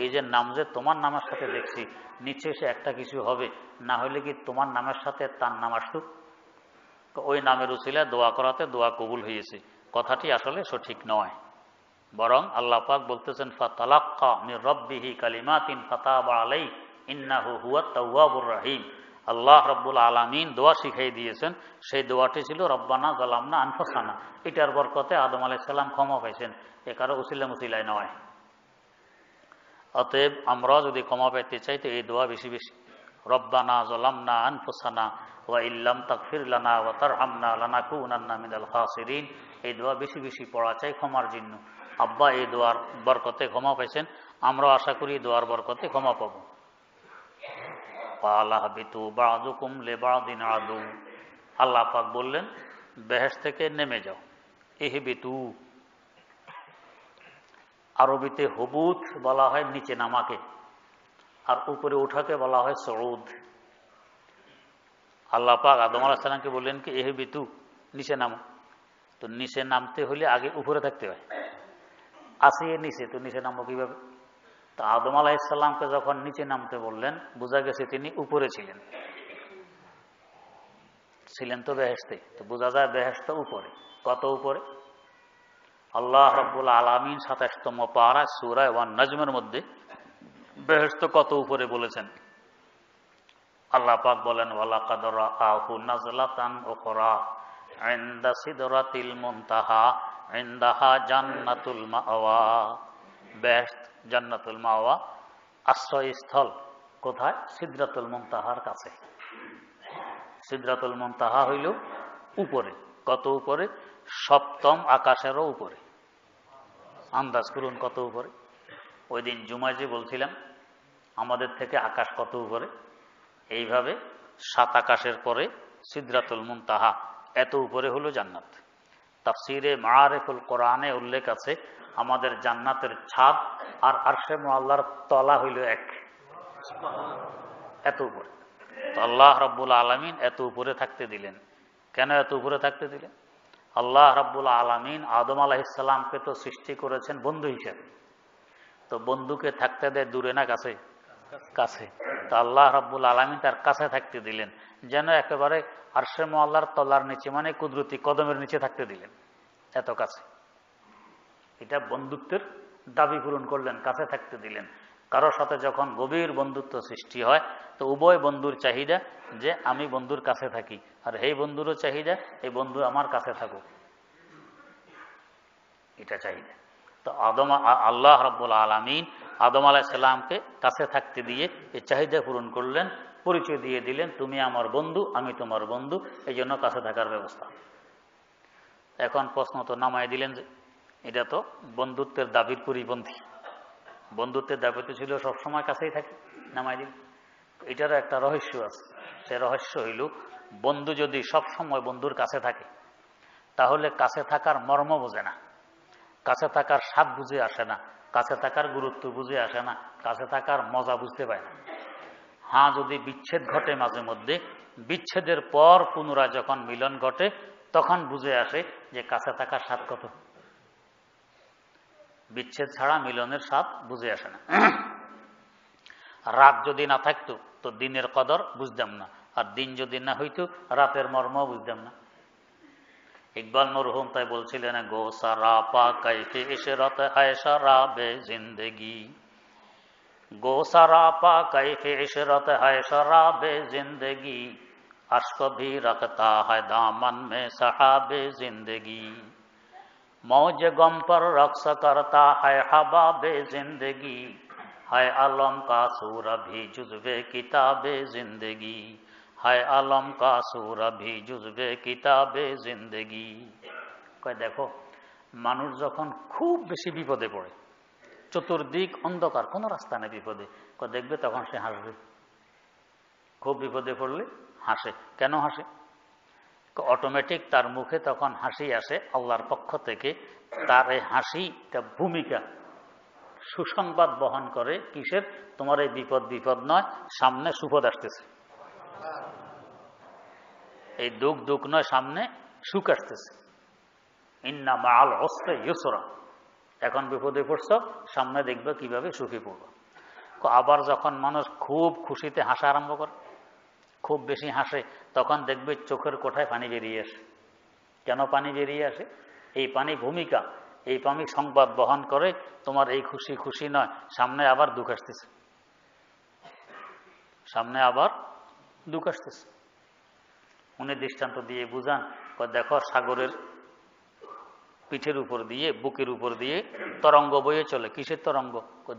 এই যে নাম যে তোমার নামের সাথে দেখছি, নিচে সে একটা কিছু হবে, না হলে কি তোমার নামের সাথে তার নাম আসতো? ওই নামের উসিলায় দোয়া করাতে দোয়া কবুল হয়েছে। কথাটি আসলে সঠিক নয়, বরং আল্লাহ পাক বলতেছেন ফাতালাক্কা মির রাব্বিহি কালিমাতিন ফাতাবা আলাইহি ইন্নাহু হুয়াত তাওয়াবুর রহিম। আল্লাহ রাব্বুল আলামিন দোয়া শিখাই দিয়েছেন, সেই দোয়াটি ছিল রব্বানা যালামনা আনফুসানা। এটার বরকতে আদম আলাইহিস সালাম ক্ষমা পাইছেন, এ কারো উসিলায় নয়। অতএব আমরাও যদি ক্ষমা পেতে চাই তো এই দোয়া বেশি বেশি, রব্বানা যালামনা আনফুসানা ওয়া ইল্লাম তাগফির লানা ওয়া তারহামনা লানাকুনান্না মিনাল খাসিরিন। এই দোয়া বেশি বেশি পড়া চাই ক্ষমার জন্য। আব্বা এই দোয়ার বরকতে ক্ষমা পাইছেন, আমরাও আশা করি দোয়ার বরকতে ক্ষমা পাব। আল্লাহ পাক বললেন বেহেশত থেকে নেমে যাও, ইহবিতু। আরবিতে হুবুত বলা হয় নিচে নামাকে, আর উপরে ওঠাকে বলা হয় সউদ। আল্লাহ পাক আদম আলাইহিস সালামকে বললেন কি ইহবিতু, নিচে নামো। তো নিচে নামতে হলে আগে উপরে থাকতে হয়, আসিয়ে নিচে, তো নিচে নামবো কিভাবে? তো আদম আলাইহিস সালামকে যখন নিচে নামতে বললেন, বোঝা গেছে তিনি উপরে ছিলেন। ছিলেন তো বেহেশতে, তো বোঝা যায় বেহেশত উপরে। কত উপরে? আল্লাহ রাব্বুল আলামিন ২৭তম পারা সূরা ওয়ান নাজমের মধ্যে বেহেশত কত উপরে বলেছেন। আল্লাহ পাক বলেন, ওয়ালাকাদ রাআহু নাজলাতান উখরা ইনদা সিদরাতিল মুনতাহা ইনদাহা জান্নাতুল মাওয়া। বেহেশত, জান্নাতুল মাওয়া, আশ্রয়স্থল কোথায়? সিদরাতুল মুনতাহার কাছে। সিদরাতুল মুনতাহা হইল উপরে। কত উপরে? সপ্তম আকাশেরও উপরে। আন্দাজ করুন কত উপরে। ওই দিন জুমায় যে বলছিলাম আমাদের থেকে আকাশ কত উপরে, এইভাবে ৭ আকাশের পরে সিদরাতুল মুনতাহা, এত উপরে হলো জান্নাত। তাফসিরে মাআরিফুল কোরআনে উল্লেখ আছে আমাদের জান্নাতের ছাদ আর আরশে মুআল্লার তলা হইল এক, এত উপরে। তো আল্লাহ রাব্বুল আলামিন এত উপরে থাকতে দিলেন। কেন এত উপরে থাকতে দিলেন? আল্লাহ রাব্বুল আলামিন আদম আলাইহিস সালামকে তো সৃষ্টি করেছেন বন্ধু হিসেবে। তো বন্ধুকে থাকতে দেয় দূরে না কাছে? কাছে। তো আল্লাহ রাব্বুল আলামিন তার কাছে থাকতে দিলেন, যেন একেবারে আরশে মুআল্লার তলার নিচে, মানে কুদরতি কদমের নিচে থাকতে দিলেন, এত কাছে। এটা বন্ধুত্বের দাবি পূরণ করলেন, কাছে থাকতে দিলেন। কারোর সাথে যখন গভীর বন্ধুত্ব সৃষ্টি হয় তো উভয় বন্ধুর চাহিদা যে আমি বন্ধুর কাছে থাকি, আর এই বন্ধুরও চাহিদা এই বন্ধু আমার কাছে থাকুক, এটা চাহিদা। তো আল্লাহ রাব্বুল আলামিন আদম আলাইহিস সালামকে কাছে থাকতে দিয়ে এই চাহিদা পূরণ করলেন, পরিচয় দিয়ে দিলেন তুমি আমার বন্ধু, আমি তোমার বন্ধু, এই জন্য কাছে থাকার ব্যবস্থা। এখন প্রশ্ন তো নামাই দিলেন যে এটা তো বন্ধুত্বের দাবির পরিপন্থী। বন্ধুত্বের দাবি তো ছিল সবসময় কাছেই থাকি, নামাই দিল। এটারও একটা রহস্য আছে। সে রহস্য হইল, বন্ধু যদি সব সময় বন্ধুর কাছে থাকে তাহলে কাছে থাকার মর্ম বোঝে না, কাছে থাকার স্বাদ বুঝে আসে না, কাছে থাকার গুরুত্ব বুঝে আসে না, কাছে থাকার মজা বুঝতে পারে না। হ্যাঁ, যদি বিচ্ছেদ ঘটে মাঝে মধ্যে, বিচ্ছেদের পর পুনরায় যখন মিলন ঘটে তখন বুঝে আসে যে কাছে থাকার স্বাদ কত। বিচ্ছেদ ছাড়া মিলনের স্বাদ বুঝে আসে না। রাত যদি না থাকতো তো দিনের কদর বুঝতাম না, আর দিন যদি না হইতো রাতের মর্ম বুঝতাম না। ইকবাল মরহুম তাই বলছিলেন, গো সারা পা কাইফে ইশরাত হায় শরাবে জিন্দগি, গো সারা পা কাইফে ইশরাত হায় শরাবে জিন্দগি, अश्क भी रखता है दामन में सहाबे जिंदगी, मौज गम पर रक्स करता है हबाबे जिंदगी, है आलम का सूर भी जुज़्वे किताबे जिंदगी, है आलम का सूर भी जुज़्वे किताबे जिंदगी। কয় দেখো, মানুষ যখন খুব বেশি বিপদে পড়ে, চতুর্দিক অন্ধকার, কোনো রাস্তা নেই বিপদে, দেখবে তখন সে হাসবে। খুব বিপদে পড়লে হাসে। কেন হাসে? অটোমেটিক তার মুখে তখন হাসি আসে আল্লাহর পক্ষ থেকে। তার এই হাসিটা ভূমিকা সুসংবাদ বহন করে কিসের? তোমার এই বিপদ বিপদ নয়, সামনে সুপদ আসতেছে। এই দুঃখ দুঃখ নয়, সামনে সুখ আসতেছে। ইন্না মাআল উসরি ইউসরা, এখন বিপদে পড়ছ, সামনে দেখবে কিভাবে সুখী পড়ব। আবার যখন মানুষ খুব খুশিতে হাসা আরম্ভ করে, খুব বেশি হাসে, তখন দেখবে চোখের কোঠায় পানি বেরিয়ে আসে। কেন পানি বেরিয়ে আসে? এই পানি ভূমিকা, এই পানি সংবাদ বহন করে তোমার এই খুশি খুশি নয়, সামনে আবার দুঃখ আসতেছে, সামনে আবার দুঃখ আসতেছে। উনি দৃষ্টান্ত দিয়ে বুঝান, দেখো সাগরের পিঠের উপর দিয়ে, বুকের উপর দিয়ে তরঙ্গ বয়ে চলে। কিসের তরঙ্গ?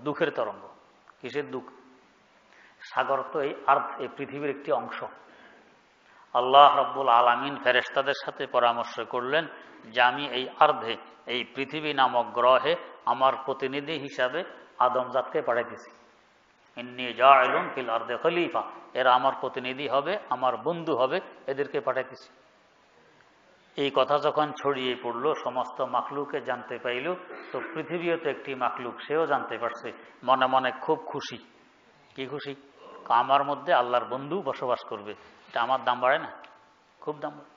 দুঃখের তরঙ্গ। কিসের দুঃখ? সাগর তো এই পৃথিবীর একটি অংশ। আল্লাহ রাব্বুল আলামিন ফেরেশতাদের সাথে পরামর্শ করলেন যে আমি এই আর্ধে, এই পৃথিবী নামক গ্রহে আমার প্রতিনিধি হিসাবে আদমজাতকে পাঠাইতেছি। ইন্নী জাইলুন ফিল আরদি খলিফা, এরা আমার প্রতিনিধি হবে, আমার বন্ধু হবে, এদেরকে পাঠাইতেছি। এই কথা যখন ছড়িয়ে পড়ল, সমস্ত মাখলুকে জানতে পাইল, তো পৃথিবীও তো একটি মাখলুক, সেও জানতে পারছে। মনে মনে খুব খুশি। কি খুশি? আমার মধ্যে আল্লাহর বন্ধু বসবাস করবে। এটা আমার দাম বাড়ে না? খুব দাম বাড়ে।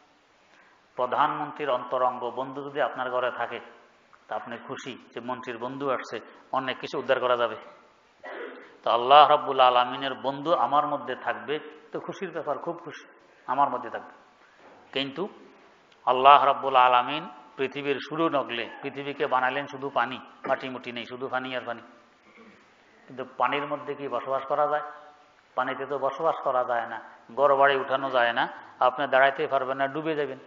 প্রধানমন্ত্রীর অন্তরঙ্গ বন্ধু যদি আপনার ঘরে থাকে তা আপনি খুশি যে মন্ত্রীর বন্ধু আসছে, অনেক কিছু উদ্ধার করা যাবে। তো আল্লাহ রাব্বুল আলামিনের বন্ধু আমার মধ্যে থাকবে, তো খুশির ব্যাপার, খুব খুশি আমার মধ্যে থাকবে। কিন্তু আল্লাহ রাব্বুল আলামিন পৃথিবীর শুরু নগলে পৃথিবীকে বানালেন শুধু পানি, মাটি নেই, শুধু পানি আর পানি। কিন্তু পানির মধ্যে কি বসবাস করা যায়? পানিতে তো বসবাস করা যায় না, ঘর বাড়ি উঠানো যায় না, আপনি দাঁড়াইতে পারবেন না, ডুবে যাবেন।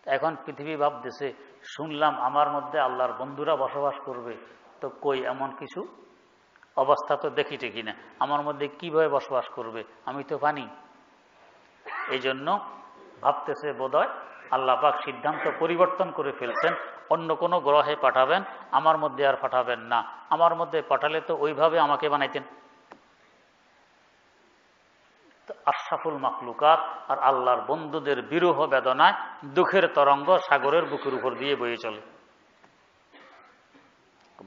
এখন পৃথিবী ভাবতেছে, শুনলাম আমার মধ্যে আল্লাহর বন্ধুরা বসবাস করবে, তো কই এমন কিছু অবস্থা তো দেখি টেকি না, আমার মধ্যে কিভাবে বসবাস করবে, আমি তো পানি। এই জন্য ভাবতেছে বোধহয় আল্লাহ পাক সিদ্ধান্ত পরিবর্তন করে ফেলছেন, অন্য কোনো গ্রহে পাঠাবেন, আমার মধ্যে আর পাঠাবেন না। আমার মধ্যে পাঠালে তো ওইভাবে আমাকে বানাইতেন। আশরাফুল মাখলুকাত আর আল্লাহর বন্ধুদের বিরহ বেদনায় দুঃখের তরঙ্গ সাগরের বুকের উপর দিয়ে বয়ে চলে।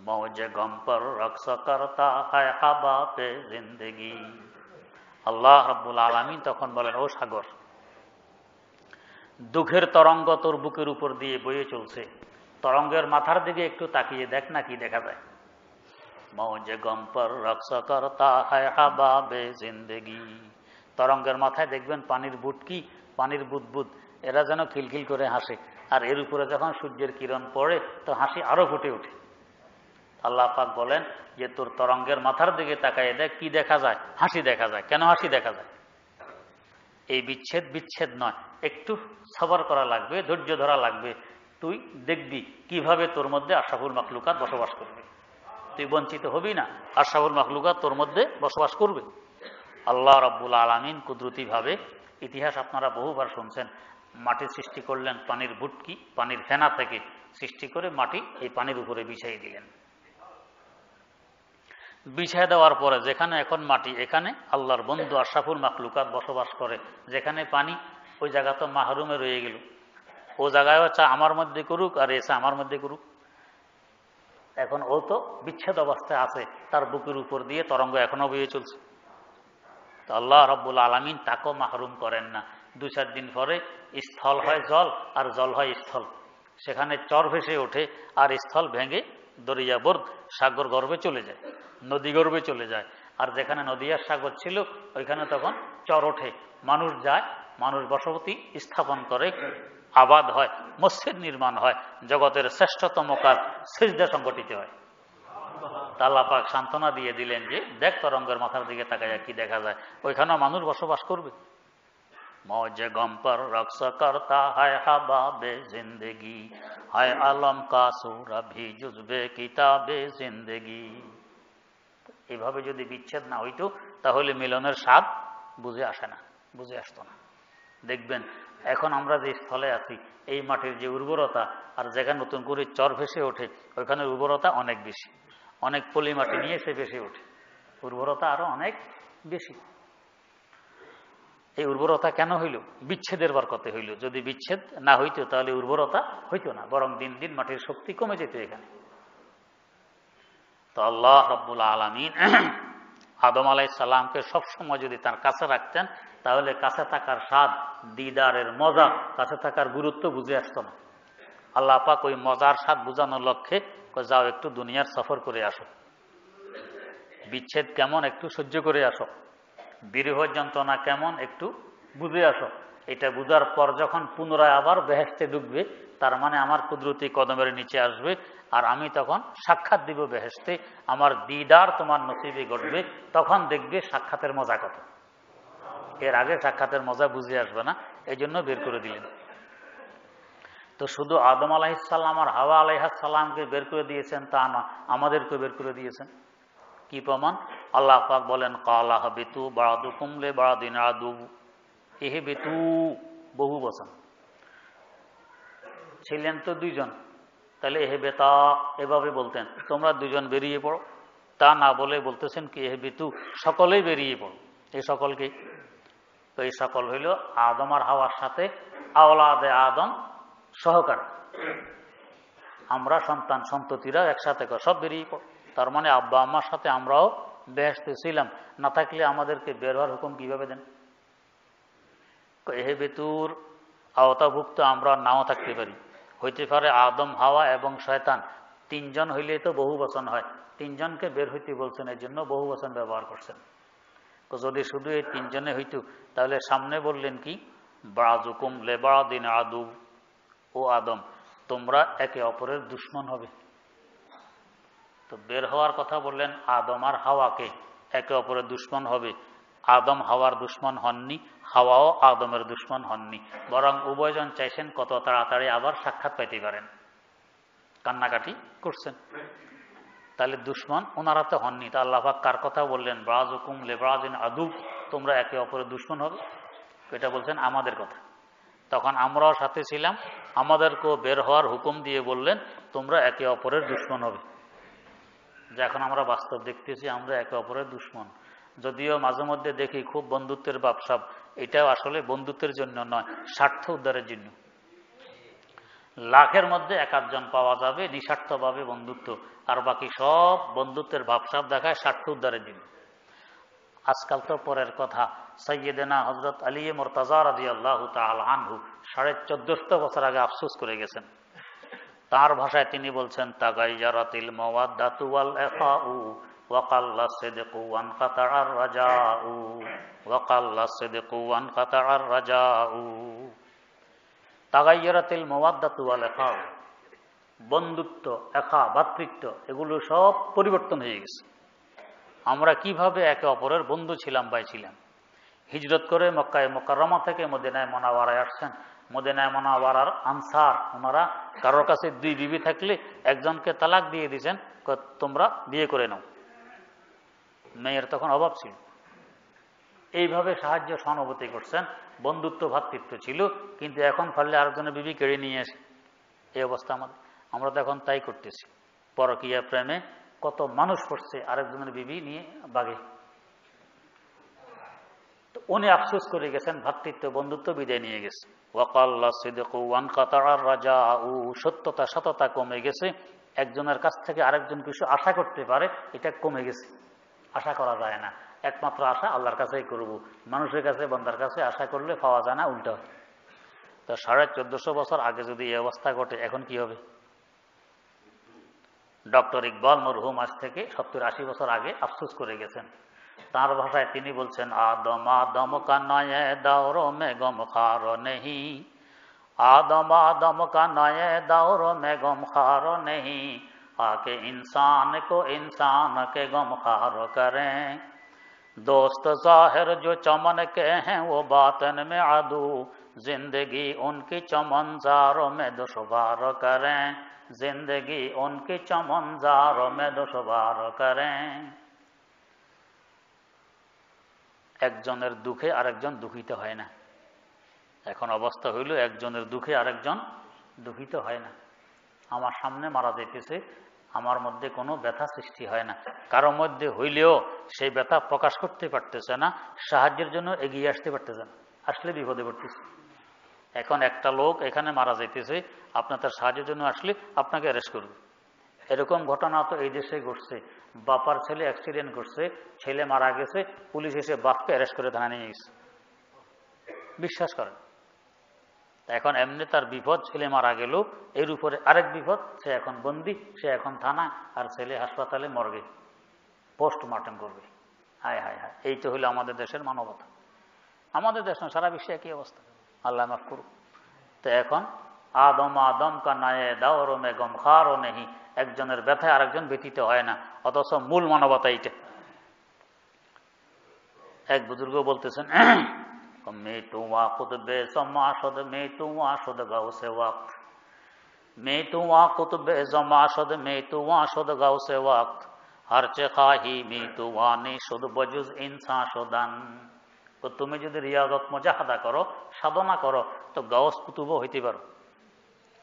মৌজে গম পর রকস করতা হয় হাবা পে জিন্দেগি। আল্লাহ রাব্বুল আলামিন তখন বলেন, ও সাগর, দুঃখের তরঙ্গ তোর বুকের উপর দিয়ে বয়ে চলছে, তরঙ্গের মাথার দিকে একটু তাকিয়ে দেখ না, কি দেখা যায়। মৌজে গম পর রকস করতা হয় হাবা বে জিন্দেগি। তরঙ্গের মাথায় দেখবেন পানির বুটকি, পানির বুদবুদ, এরা যেন খিলখিল করে হাসে, আর এর উপরে যখন সূর্যের কিরণ পড়ে তো হাসি আরো ফুটে ওঠে। আল্লাহ পাক বলেন যে তোর তরঙ্গের মাথার দিকে তাকায় দেখ, কি দেখা যায়? হাসি দেখা যায়। কেন হাসি দেখা যায়? এই বিচ্ছেদ নয়, একটু সবর করা লাগবে, ধৈর্য ধরা লাগবে। তুই দেখবি কিভাবে তোর মধ্যে আশরাফুল মাখলুকাত বসবাস করবে। তুই বঞ্চিত হবি না, আশরাফুল মাখলুকাত তোর মধ্যে বসবাস করবে। আল্লাহ রাব্বুল আলামিন কুদরতিভাবে, ইতিহাস আপনারা বহুবার শুনছেন, মাটি সৃষ্টি করলেন পানির বুটকি, পানির ফেনা থেকে সৃষ্টি করে মাটি এই পানির উপরে বিছাই দিলেন। বিছাই দেওয়ার পরে যেখানে এখন মাটি, এখানে আল্লাহর বন্ধু আশরাফুল মাখলুকাত বসবাস করে। যেখানে পানি, ওই জায়গা তো মাহরুমে রয়ে গেল। ও জায়গায়ও চা আমার মধ্যে করুক আর এসে আমার মধ্যে করুক। এখন ও তো বিচ্ছেদ অবস্থায় আছে, তার বুকের উপর দিয়ে তরঙ্গ এখনো বয়ে চলছে। তো আল্লাহ রাব্বুল আলামিন তাকেও মাহরুম করেন না। 2-4 দিন পরে স্থল হয় জল, আর জল হয় স্থল। সেখানে চর ভেসে ওঠে, আর স্থল ভেঙে দরিয়া বর্দ সাগর গর্ভে চলে যায়, নদী গর্ভে চলে যায়। আর যেখানে নদী আর সাগর ছিল ওইখানে তখন চর ওঠে, মানুষ যায়, মানুষ বসতি স্থাপন করে, আবাদ হয়, মসজিদ নির্মাণ হয়, জগতের শ্রেষ্ঠতম কাজ সিজদা সংগঠিত হয়। আল্লাহ পাক সান্ত্বনা দিয়ে দিলেন যে দেখ তরঙ্গের মাথার দিকে তাকাইয়া কি দেখা যায়, ওইখানেও মানুষ বসবাস করবে। মৌজে গম পর রকস করতা হায় হাবা বে জিন্দেগি, হায় আলম কা সূরা ভি জুজবে কিতাবে জিন্দেগি। এভাবে যদি বিচ্ছেদ না হইতো তাহলে মিলনের স্বাদ বুঝে আসে না, বুঝে আসতো না। দেখবেন এখন আমরা যে স্থলে আছি, এই মাটির যে উর্বরতা, আর যেখানে নতুন করে চর ভেসে ওঠে ওইখানে উর্বরতা অনেক বেশি। অনেক পলি মাটি নিয়ে সে ভেসে ওঠে, উর্বরতা আরো অনেক বেশি। এই উর্বরতা কেন হইল? বিচ্ছেদের বরকতে হইল। যদি বিচ্ছেদ না হইতো তাহলে উর্বরতা হইতো না, বরং দিন দিন মাটির শক্তি কমে যেত এখানে। তো আল্লাহ রাব্বুল আলামিন আদম আলাইহিস সালামকে সবসময় যদি তার কাছে রাখতেন, তাহলে কাছে থাকার স্বাদ, দিদারের মজা, কাছে থাকার গুরুত্ব বুঝে আসতো না। আল্লাহ পাক ওই মজার স্বাদ বুঝানোর লক্ষ্যে যাও একটু দুনিয়ার সফর করে আসো, বিচ্ছেদ কেমন একটু সহ্য করে আসো, বিরহ যন্ত্রণা কেমন একটু বুঝে আসো। এটা বুঝার পর যখন পুনরায় আবার বেহেশতে ঢুকবে, তার মানে আমার কুদরতি কদমের নিচে আসবে, আর আমি তখন সাক্ষাৎ দিব বেহেশতে, আমার দিদার তোমার নসিবে ঘটবে, তখন দেখবে সাক্ষাতের মজা কত। এর আগে সাক্ষাতের মজা বুঝে আসবে না, এই জন্য বের করে দিলেন। তো শুধু আদম আলাইহিস সালাম আর হাওয়া আলাইহিস সালামকে বের করে দিয়েছেন তা না, আমাদেরকে বের করে দিয়েছেন। কি প্রমাণ? আল্লাহ পাক বলেন, কালা হাবিতু বা'দুকুম লি বা'দিন আদু। ইহবিতু বহু বচন, ছিলেন তো দুইজন, তাহলে এহবেতা এভাবে বলতেন, তোমরা দুজন বেরিয়ে পড়ো। তা না বলে বলতেছেন কি এহবিতু, সকলেই বেরিয়ে পড়ো। এই সকলকে, তো এই সকল হইল আদম আর হাওয়ার সাথে আওলাদে আদম সহকার, আমরা সন্তান সন্ততিরা একসাথে সব বেরিয়ে পড়ো। তার মানে আব্বা আম্মার সাথে আমরাও বেহেশতে ছিলাম, না থাকলে আমাদেরকে বের হওয়ার হুকুম কিভাবে দেন? এহেবেতুর আওতাভুক্ত আমরা নাও থাকতে পারি, হইতে পারে আদম, হাওয়া এবং শয়তান। 3 জন হইলে তো বহু বচন হয়, 3 জনকে বের হইতে বলছেন, এই জন্য বহু বচন ব্যবহার করছেন। তো যদি শুধু এই 3 জনে হইতো তাহলে সামনে বললেন কি বাযুকুম লিবাদিন আদু, ও আদম তোমরা একে অপরের দুশমন হবে। তো বের হওয়ার কথা বললেন আদম আর হাওয়াকে, একে অপরের দুশমন হবে। আদম হাওয়ার দুশমন হননি, হাওয়াও আদমের দুশমন হননি, বরং উভয়জন চাইছেন কত তাড়াতাড়ি আবার সাক্ষাৎ পাইতে পারেন, কান্নাকাটি করছেন। তাহলে দুশমন ওনারা তো হননি। তা আল্লাহ পাক কার কথা বললেন? বাযুকুম লিবাদিন আদু, তোমরা একে অপরের দুশমন হবে, এটা বলছেন আমাদের কথা। তখন আমরাও সাথে ছিলাম, আমাদেরকেও বের হওয়ার হুকুম দিয়ে বললেন তোমরা একে অপরের দুশমন হবে। যে এখন আমরা বাস্তব দেখতেছি আমরা একে অপরের দুশমন। যদিও মাঝে মধ্যে দেখি খুব বন্ধুত্বের ভাবসাব, এটাও আসলে বন্ধুত্বের জন্য নয়, স্বার্থ উদ্ধারের জন্য। লাখের মধ্যে এক আধজন পাওয়া যাবে নিঃস্বার্থভাবে বন্ধুত্ব, আর বাকি সব বন্ধুত্বের ভাবসাব দেখায় স্বার্থ উদ্ধারের জন্য। আজকাল তো পরের কথা, সৈয়দনা হযরত আলী মুরতাজা রাদিয়াল্লাহু তাআলা আনহু 1450 বছর আগে আফসোস করে গেছেন। তার ভাষায় তিনি বলছেন, তাগাইয়ারাতিল মাওয়াদ্দাতু ওয়াল ইখাউ ওয়া কাল্লা সিদকু ওয়া আনকাতা'আর রাজাউ ওয়া কাল্লা সিদকু ওয়া আনকাতা'আর রাজাউ। তাগাইয়ারাতিল মাওয়াদ্দাতু ওয়াল ইখাউ, বন্ধুত্ব, এখা, ভ্রাতৃত্ব, এগুলো সব পরিবর্তন হয়ে গেছে। আমরা কিভাবে একে অপরের বন্ধু ছিলাম, ভাই ছিলাম। হিজরত করে মক্কায়ে মুকাররমা থেকে মদিনায়ে মুনাওয়ারায় আসছেন। মদিনায়ে মুনাওয়ারার আনসার, ওনারা কারোর কাছে 2 বিবি থাকলে একজনকে তালাক দিয়ে দিয়েছেন, তোমরা বিয়ে করে নাও। মেয়ের তখন অভাব ছিল। এইভাবে সাহায্য সহানুভূতি করছেন, বন্ধুত্ব ভ্রাতৃত্ব ছিল। কিন্তু এখন পারলে আরেকজনের বিবি কেড়ে নিয়ে আসে, এই অবস্থা আমাদের। আমরা তো এখন তাই করতেছি। পরকীয়া প্রেমে কত মানুষ পড়ছে আরেকজনের বিবি নিয়ে বাগে। তো উনি আফসোস করে গেছেন, ভ্রাতৃত্ব বন্ধুত্ব বিদায় নিয়ে গেছে। ওয়াকাল্লা সিদকু ওয়ানকাতা'আর রাজাউ, সত্যতা সততা কমে গেছে। একজনের কাছ থেকে আরেকজন কিছু আশা করতে পারে, এটা কমে গেছে, আশা করা যায় না। একমাত্র আশা আল্লাহর কাছেই করব। মানুষের কাছে, বান্দার কাছে আশা করলে পাওয়া যায় না, উল্টা হয়। তো 1450 বছর আগে যদি এই অবস্থা ঘটে, এখন কি হবে? ডক্টর ইকবাল মরহুম আজ থেকে 70-80 বছর আগে আফসোস করে গেছেন। তার ভাষায় তিনি বলছেন, আদম আদম কা নয়ে দৌর মে গম খার নেহি, আদম আদম কা নয়ে দৌর মে গম খার নেহি, आके इंसान को इंसान के गमखार करें, दोस्त ज़ाहिर जो चमन के हैं वो बातन में आदू, जिंदगी उनकी चमनजारों में दुश्वार करें, जिंदगी उनकी चमनजारों में दुश्वार करें। একজনের দুঃখে আরেকজন দুঃখিত হয় না। এখন অবস্থা হইল একজনের দুঃখে আরেকজন দুঃখিত হয় না। আমার সামনে মারা যাইতেছে, আমার মধ্যে কোনো ব্যথা সৃষ্টি হয় না। কারো মধ্যে হইলেও সেই ব্যথা প্রকাশ করতে পারতেছে না, সাহায্যের জন্য এগিয়ে আসতে পারতেছে না, আসলে বিপদে পড়তেছে। এখন একটা লোক এখানে মারা যাইতেছে, আপনার তার সাহায্যের জন্য আসলে আপনাকে অ্যারেস্ট করবে। এরকম ঘটনা তো এই দেশে ঘটছে। বাপার ছেলে অ্যাক্সিডেন্ট করছে, ছেলে মারা গেছে, পুলিশ এসে বাপকে অ্যারেস্ট করে থানায় নিয়ে গেছে। বিশ্বাস করেন। এখন এমনি তার বিপদ, ছেলে মারা গেল, এর উপরে আরেক বিপদ, সে এখন বন্দি, সে এখন থানা, আর ছেলে হাসপাতালে মর্গে পোস্টমর্টম করবে। হায় হায় হায়, এই তো হইল আমাদের দেশের মানবতা। আমাদের দেশ না, সারা বিশ্বে একই অবস্থা, আল্লাহ মাফ করুক। তো এখন আদম আদম কা নায়ে দাওর মে গমখারও নেই, একজনের ব্যথায় আরেকজন ব্যতীত হয় না, অথচ মূল মানবতা এইটা। এক বুজুর্গ বলতেছেন, मैं तू वहाँ कुतुबे ज़मा शुद, मैं तू वहाँ शुद गौ से वक्त, मैं तू वहाँ कुतुबे ज़मा शुद, मैं तू वहाँ शुद गौ से वक्त, हर चे खाही मैं तू वहाँ नहीं शुद बजुज इंसान शुदन। तो তুমি যদি রিয়াজত মুজাহাদা করো, সাধনা করো, তো গাউস কুতুবও হইতে পারো,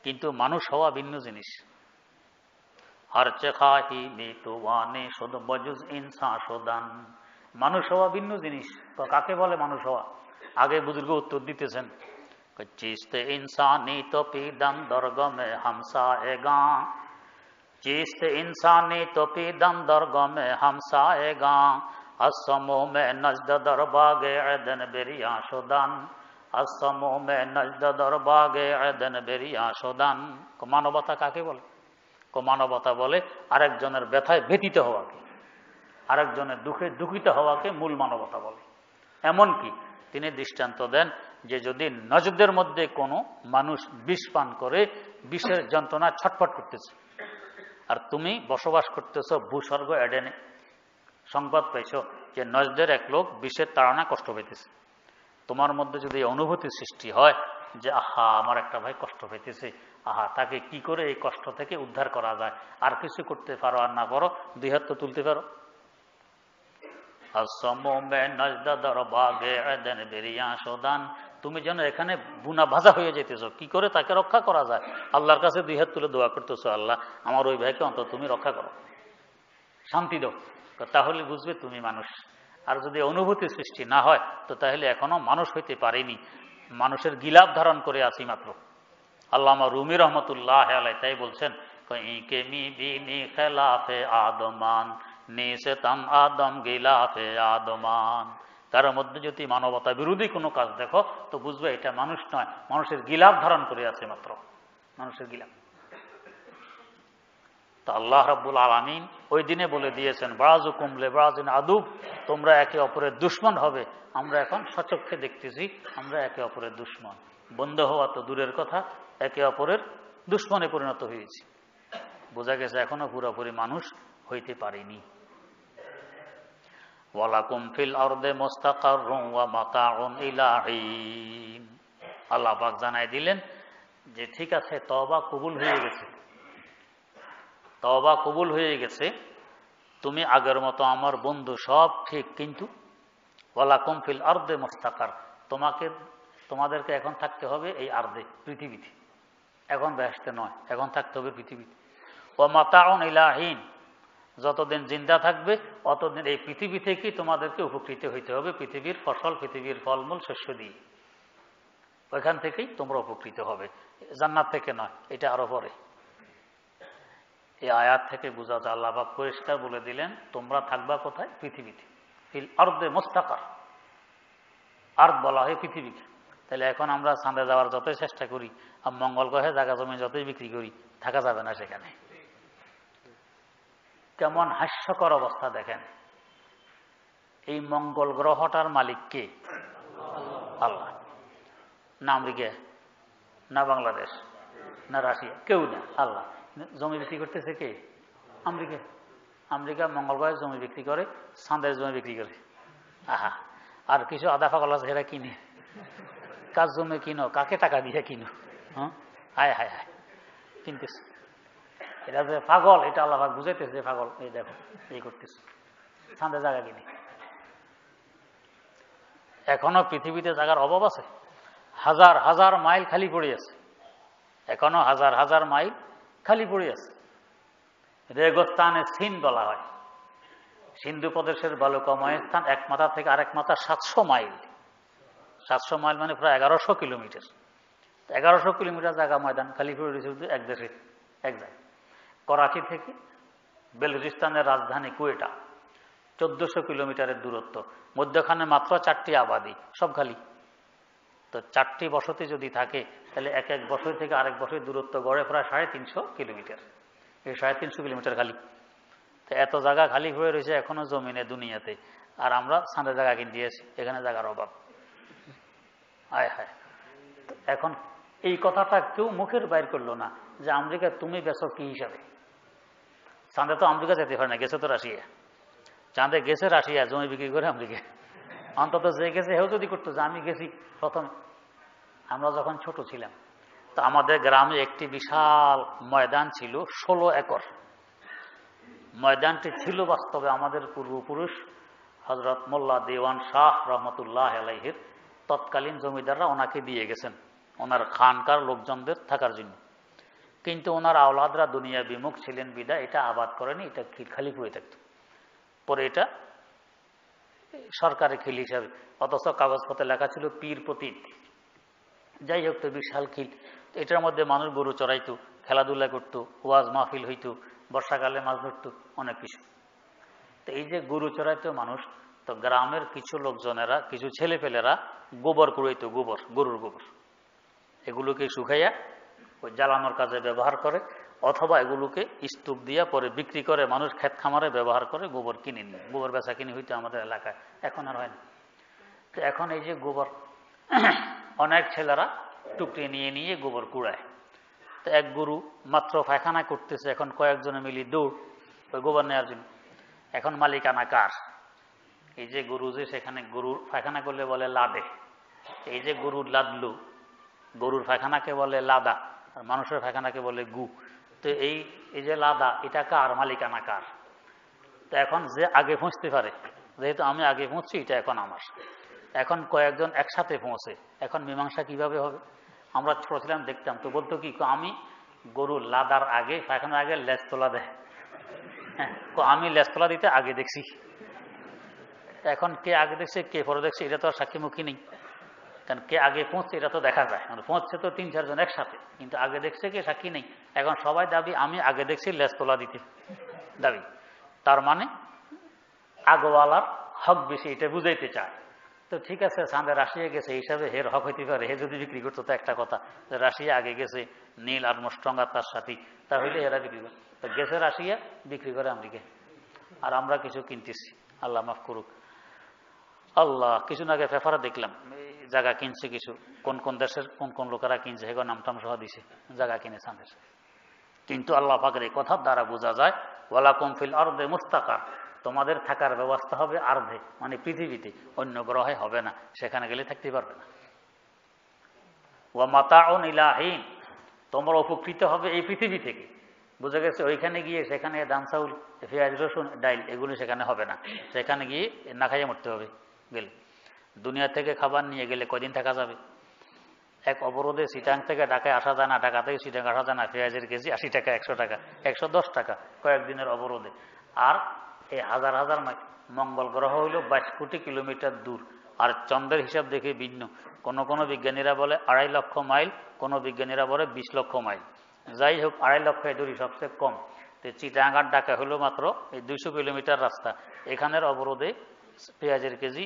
কিন্তু মানুষ হওয়া ভিন্ন জিনিস। हर चे खाही मैं तू वहाँ नहीं शुद बजुज इंसान शुदन, মানুষ হওয়া ভিন্ন জিনিস। তো কাকে বলে মানুষ হওয়া? আগে বুজুর্গ উত্তর দিতেছেন, চিস্তে ইনসানি তো পিদম দরগা মে হামসায়েগা, চিস্তে ইনসানি তো পিদম দরগা মে হামসায়েগা, আসসমো মে নজদ দরবাগে এদন বেরিয়া শুদান, আসসমো মে নজদ দরবাগে এদন বেরিয়া শুদান। মানবতা কাকে বলে? মানবতা বলে আরেকজনের ব্যথায় ব্যথিত হওয়াকে, আরেকজনের দুঃখে দুঃখিত হওয়াকে মূল মানবতা বলে। এমনকি তিনি দৃষ্টান্ত দেন, যে যদি নজদের মধ্যে কোনো মানুষ বিষ পান করে বিষের যন্ত্রণা ছটফট করতেছে, আর তুমি বসবাস করতেছ ভূস্বর্গ এডেনে, সংবাদ পাইছ যে নজদের এক লোক বিষের তাড়না কষ্ট পাইতেছে, তোমার মধ্যে যদি অনুভূতি সৃষ্টি হয় যে আহা আমার একটা ভাই কষ্ট পাইতেছে, আহা তাকে কি করে এই কষ্ট থেকে উদ্ধার করা যায়, আর কিছু করতে পারো আর না পারো, দুই হাত তো তুলতে পারো। তুমি যেন এখানে বুনা ভাজা হয়ে যেতেছ, কি করে তাকে রক্ষা করা যায়, আল্লাহর কাছে দুই হাত তুলে দোয়া করতেছো, আল্লাহ আমার ওই ভাইকে অন্তত তুমি রক্ষা করো, শান্তি দাও, তাহলে বুঝবে তুমি মানুষ। আর যদি অনুভূতি সৃষ্টি না হয় তো তাহলে এখনো মানুষ হইতে পারেনি, মানুষের গিলাপ ধারণ করে আছি মাত্র। আল্লামা রুমি রহমতুল্লাহ আলাই তাই বলছেন, আদমান নিশেতান আদম গিলাফে আদমান, তার মধ্যে যদি মানবতা বিরোধী কোনো কাজ দেখো তো বুঝবে এটা মানুষ নয়, মানুষের গিলাপ ধারণ করে আছে মাত্র, মানুষের গিলাপ। তো আল্লাহ রাব্বুল আলামিন ওই দিনে বলে দিয়েছেন, বাযুকুম লিবাযিন আদুব, তোমরা একে অপরের দুশমন হবে। আমরা এখন সচক্ষে দেখতেছি আমরা একে অপরের দুশমন, বন্ধু হওয়া তো দূরের কথা, একে অপরের দুশমনে পরিণত হয়েছি। বোঝা গেছে এখনো পুরোপুরি মানুষ হইতে পারেনি। ওয়ালাকুম ফিল আরদে মুস্তাকাররুন ওয়া মাতাউন ইলা হিন, আল্লাহ পাক জানাই দিলেন যে ঠিক আছে, তওবা কবুল হয়ে গেছে, তওবা কবুল হয়ে গেছে, তুমি আগের মতো আমার বন্ধু, সব ঠিক, কিন্তু ওয়ালাকুম ফিল আরদে মুস্তাকার, তোমাদেরকে এখন থাকতে হবে এই আরদে, পৃথিবীতে, এখন বেহেশতে নয়, এখন থাকতে হবে পৃথিবীতে। ওয়া মাতাউন ইলা হিন, যতদিন জিন্দা থাকবে অতদিন এই পৃথিবী থেকেই তোমাদেরকে উপকৃত হইতে হবে, পৃথিবীর ফসল, পৃথিবীর ফলমূল শস্য দিয়ে, ওইখান থেকেই তোমরা উপকৃত হবে, জান্নাত থেকে নয়। এটা আরো পরে। এই আয়াত থেকে বোঝা যায় আল্লাহ পাক পরিষ্কার বলে দিলেন তোমরা থাকবা কোথায়? পৃথিবীতে। ফিল আরদে মুস্তাকার, আরদ বলা হয় পৃথিবীকে। তাহলে এখন আমরা চাঁদে যাওয়ার যতই চেষ্টা করি আর মঙ্গল গ্রহে জায়গা জমি যতই বিক্রি করি, থাকা যাবে না সেখানে। কেমন হাস্যকর অবস্থা দেখেন। এই মঙ্গল গ্রহটার মালিক কে? আল্লাহ। না আমেরিকা, না বাংলাদেশ, না রাশিয়া, কেউ না, আল্লাহ। জমি বিক্রি করতেছে কে? আমেরিকা। আমেরিকা মঙ্গল গ্রহে জমি বিক্রি করে, চাঁদের জমি বিক্রি করে। আহা, আর কিছু আধা পাগল আছে সেটা কিনে, কাজ জমি কিনো, কাকে টাকা দিয়ে কিনো? হ্যাঁ, হায় হায় হায়, কিনতেছে। এটা যে পাগল, এটা আল্লাহ বুঝাইতেছে যে পাগল, এই দেখো এই করতেছে, চাঁদে জায়গা কিনে। এখনো পৃথিবীতে জায়গার অভাব আছে, হাজার হাজার মাইল খালি পড়ে আছে, এখনো হাজার হাজার মাইল খালি পড়ে আছে। রেগস্তানে সিন বলা হয়, সিন্ধু প্রদেশের বালুকাময় স্থান, এক মাথা থেকে আরেক মাথা 700 মাইল। 700 মাইল মানে প্রায় 1100 কিলোমিটার। 1100 কিলোমিটার জায়গা ময়দান খালি পড়ে রয়েছে এক দেশে, এক জায়গায়। করাচি থেকে বেলুচিস্তানের রাজধানী কুয়েটা 1400 কিলোমিটারের দূরত্ব, মধ্যখানে মাত্র 4টি আবাদি, সব খালি। তো 4টি বসতি যদি থাকে তাহলে এক এক বসতি থেকে আরেক বসতির দূরত্ব গড়ে প্রায় 350 কিলোমিটার। এই 350 কিলোমিটার খালি। তো এত জায়গা খালি হয়ে রয়েছে এখনো জমিনে, দুনিয়াতে, আর আমরা চাঁদে জায়গা কিনে দিয়েছি, এখানে জায়গার অভাব। হায় হায়। এখন এই কথাটা কেউ মুখের বাইর করলো না যে আমেরিকা তুমি বেচো কি হিসাবে? চাঁদে তো আমেরিকা যেতে পারে না, গেছে তো রাশিয়া। চাঁদে গেছে রাশিয়া, জমি বিক্রি করে আমেরিকা। অন্তত যে গেছে হেও যদি করতো যে আমি গেছি প্রথম। আমরা যখন ছোট ছিলাম তো আমাদের গ্রামে একটি বিশাল ময়দান ছিল, 16 একর। ময়দানটি ছিল বাস্তবে আমাদের পূর্বপুরুষ হযরত মোল্লা দেওয়ান শাহ রহমতুল্লাহ আলাইহির তৎকালীন জমিদাররা ওনাকে দিয়ে গেছেন ওনার খানকার লোকজনদের থাকার জন্য। কিন্তু ওনার আওলাদরা দুনিয়া বিমুখ ছিলেন বিদায় এটা আবাদ করেনি, এটা খালি পড়ে থাকত। পরে এটা সরকারি খিল হিসাবে, অথচ কাগজপত্রে লেখা ছিল পীর প্রতীক। যাই হোক, তো বিশাল খিল, এটার মধ্যে মানুষ গরু চড়াইতো, খেলাধুলা করতো, ওয়াজ মাহফিল হইতো, বর্ষাকালে মাছ ধরতো, অনেক কিছু। তো এই যে গরু চড়াইতো মানুষ, তো গ্রামের কিছু লোকজনেরা, কিছু ছেলেপেলেরা গোবর কুড়াইতো, গোবর, গরুর গোবর, এগুলোকে শুকাইয়া ওই জ্বালানোর কাজে ব্যবহার করে, অথবা এগুলোকে স্তূপ দিয়া পরে বিক্রি করে, মানুষ ক্ষেত খামারে ব্যবহার করে, গোবর কিনে নিয়ে। গোবর বেচা কিনে হইতো আমাদের এলাকায়, এখন আর হয় না। তো এখন এই যে গোবর অনেক ছেলেরা টুকরি নিয়ে নিয়ে গোবর কুড়ায়। তো এক গরু মাত্র পায়খানা করতেছে, এখন কয়েকজনে মিলি দৌড় ওই গোবর নেওয়ার জন্য। এখন মালিকানা কার? এই যে গরু, যে সেখানে গরুর পায়খানা করলে বলে লাদে, এই যে গরুর লাদলু, গরুর পায়খানাকে বলে লাদা, আর মানুষের পায়খানাকে বলে গু। তো এই যে লাদা, এটা কার? মালিকানা কার? তো এখন যে আগে পৌঁছতে পারে, যেহেতু আমি আগে পৌঁছছি, এটা এখন আমার। এখন কয়েকজন একসাথে পৌঁছে, এখন মীমাংসা কিভাবে হবে? আমরা ছোট ছিলাম, দেখতাম, তো বলতো কি, আমি গরুর লাদার আগে, পায়খানার আগে লেজ তোলা দেয়। হ্যাঁ, আমি লেজ তোলা দিতে আগে দেখছি। এখন কে আগে দেখছে কে পরে দেখছে এটা তো আর সাক্ষীমুখী নেই, কারণ কে আগে পৌঁছছে এটা তো দেখা যায়। মানে পৌঁছছে তো 3-4 জন একসাথে, কিন্তু আগে দেখছে কে সাক্ষী নেই। এখন সবাই দাবি আমি আগে দেখছি লেজ তোলা দিতে দাবি। তার মানে আগোয়ালার হক বেশি, এটা বুঝাইতে চায়। তো ঠিক আছে, চাঁদে রাশিয়া গেছে, এই হিসাবে হের হক হইতে পারে। হে যদি বিক্রি করতো তো একটা কথা, যে রাশিয়া আগে গেছে, নীল আর্মস্ট্রং আর তার সাথী, তাহলে এরা বিক্রি করে। তো গেছে রাশিয়া, বিক্রি করে আমেরিকা, আর আমরা কিছু কিনতেছি। আল্লাহ মাফ করুক। আল্লাহ, কিছু আগে পেপারে দেখলাম জায়গা কিনছে কিছু, কোন কোন দেশের কোন কোন লোকেরা কিনছে, হেগো নামটাম সহ দিছে, জায়গা কিনে চাঁদের। কিন্তু আল্লাহ পাকের এই কথার দ্বারা বোঝা যায়, ওয়ালাকুম ফিল আরদে মুস্তাকার, তোমাদের থাকার ব্যবস্থা হবে আর্ধে, মানে পৃথিবীতে, অন্য গ্রহে হবে না, সেখানে গেলে থাকতে পারবে না। ওয়া মাতাউন ইলা হিন, তোমরা উপকৃত হবে এই পৃথিবী থেকে। বুঝা গেছে? ওইখানে গিয়ে সেখানে দান চাউল, পেঁয়াজ রসুন ডাইল এগুলো সেখানে হবে না, সেখানে গিয়ে না খাইয়ে মরতে হবে গেলে। দুনিয়া থেকে খাবার নিয়ে গেলে কয়দিন থাকা যাবে? এক অবরোধে চিটাং থেকে ঢাকায় আসা যায় না, ঢাকা থেকে চিটাং আসা যায় না, পেঁয়াজের কেজি 80 টাকা, 100 টাকা, 110 টাকা কয়েকদিনের অবরোধে। আর এই হাজার হাজার মঙ্গল গ্রহ হইল 22 কোটি কিলোমিটার দূর, আর চন্দ্রের হিসাব দেখে ভিন্ন। কোনো বিজ্ঞানীরা বলে 2.5 লক্ষ মাইল, কোনো বিজ্ঞানীরা বলে 20 লক্ষ মাইল। যাই হোক, 2.5 লক্ষ দূরই সবচেয়ে কম। তো চিটাং আর ঢাকা হলো মাত্র এই 200 কিলোমিটার রাস্তা। এখানের অবরোধে পেঁয়াজের কেজি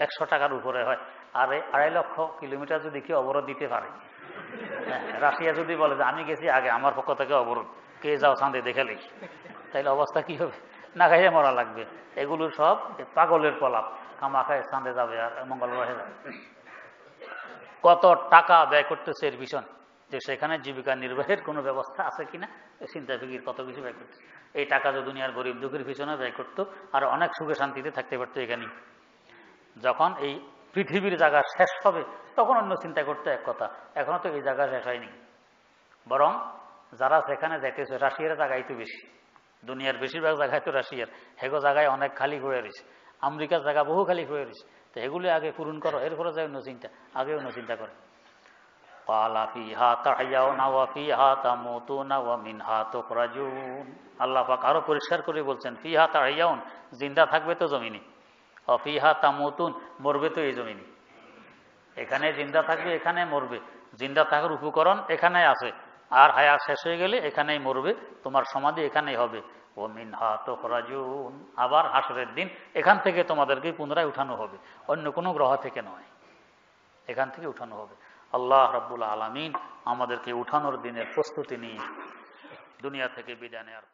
100 টাকার উপরে হয়। আর এই 2.5 লক্ষ কিলোমিটার যদি কেউ অবরোধ দিতে পারে, রাশিয়া যদি বলে যে আমি গেছি আগে, আমার পক্ষ থেকে অবরোধ, কে যাও চাঁদে দেখালেই, তাইলে অবস্থা কি হবে? না খাইয়ে মরা লাগবে। এগুলো সব পাগলের প্রলাপ, কামাখায় চাঁদে যাবে আর মঙ্গল গ্রহে যাবে। কত টাকা ব্যয় করতেছে এর পিছনে, যে সেখানে জীবিকা নির্বাহের কোনো ব্যবস্থা আছে কিনা, চিন্তা ফিকির কত কিছু ব্যয় করতেছে। এই টাকা যে দুনিয়ার গরিব দুঃখের পিছনে ব্যয় করতো, আর অনেক সুখে শান্তিতে থাকতে পারতো এখানেই। যখন এই পৃথিবীর জায়গা শেষ হবে তখন অন্য চিন্তা করতে এক কথা, এখনো তো এই জায়গা শেষ হয়নি। বরং যারা সেখানে যাইতেছে, রাশিয়ার জায়গায় তো বেশি, দুনিয়ার বেশিরভাগ জায়গায় তো রাশিয়ার, হেগো জায়গায় অনেক খালি হয়ে রয়েছে, আমেরিকার জায়গা বহু খালি হয়ে রয়েছে। তো এগুলো আগে পূরণ করো, এরপরে যায় অন্য চিন্তা, আগে অন্য চিন্তা করে। আল্লাহ পাক আরো পরিষ্কার করে বলছেন, ফিহা তাহিয়াউন, জিন্দা থাকবে তো জমিনে, অফিহা তামুতুন, মরবে তো এই জমিনে। এখানে জিন্দা থাকবে, এখানে মরবে, জিন্দা থাকার উপকরণ এখানে আছে, আর হায়াত শেষ হয়ে গেলে এখানেই মরবে, তোমার সমাধি এখানেই হবে। ও মিনহা তুখরাজুন, আবার হাসরের দিন এখান থেকে তোমাদেরকে পুনরায় উঠানো হবে, অন্য কোনো গ্রহ থেকে নয়, এখান থেকে উঠানো হবে। আল্লাহ রাব্বুল আলামিন আমাদেরকে উঠানোর দিনের প্রস্তুতি নিয়ে দুনিয়া থেকে বিদায় নেওয়ার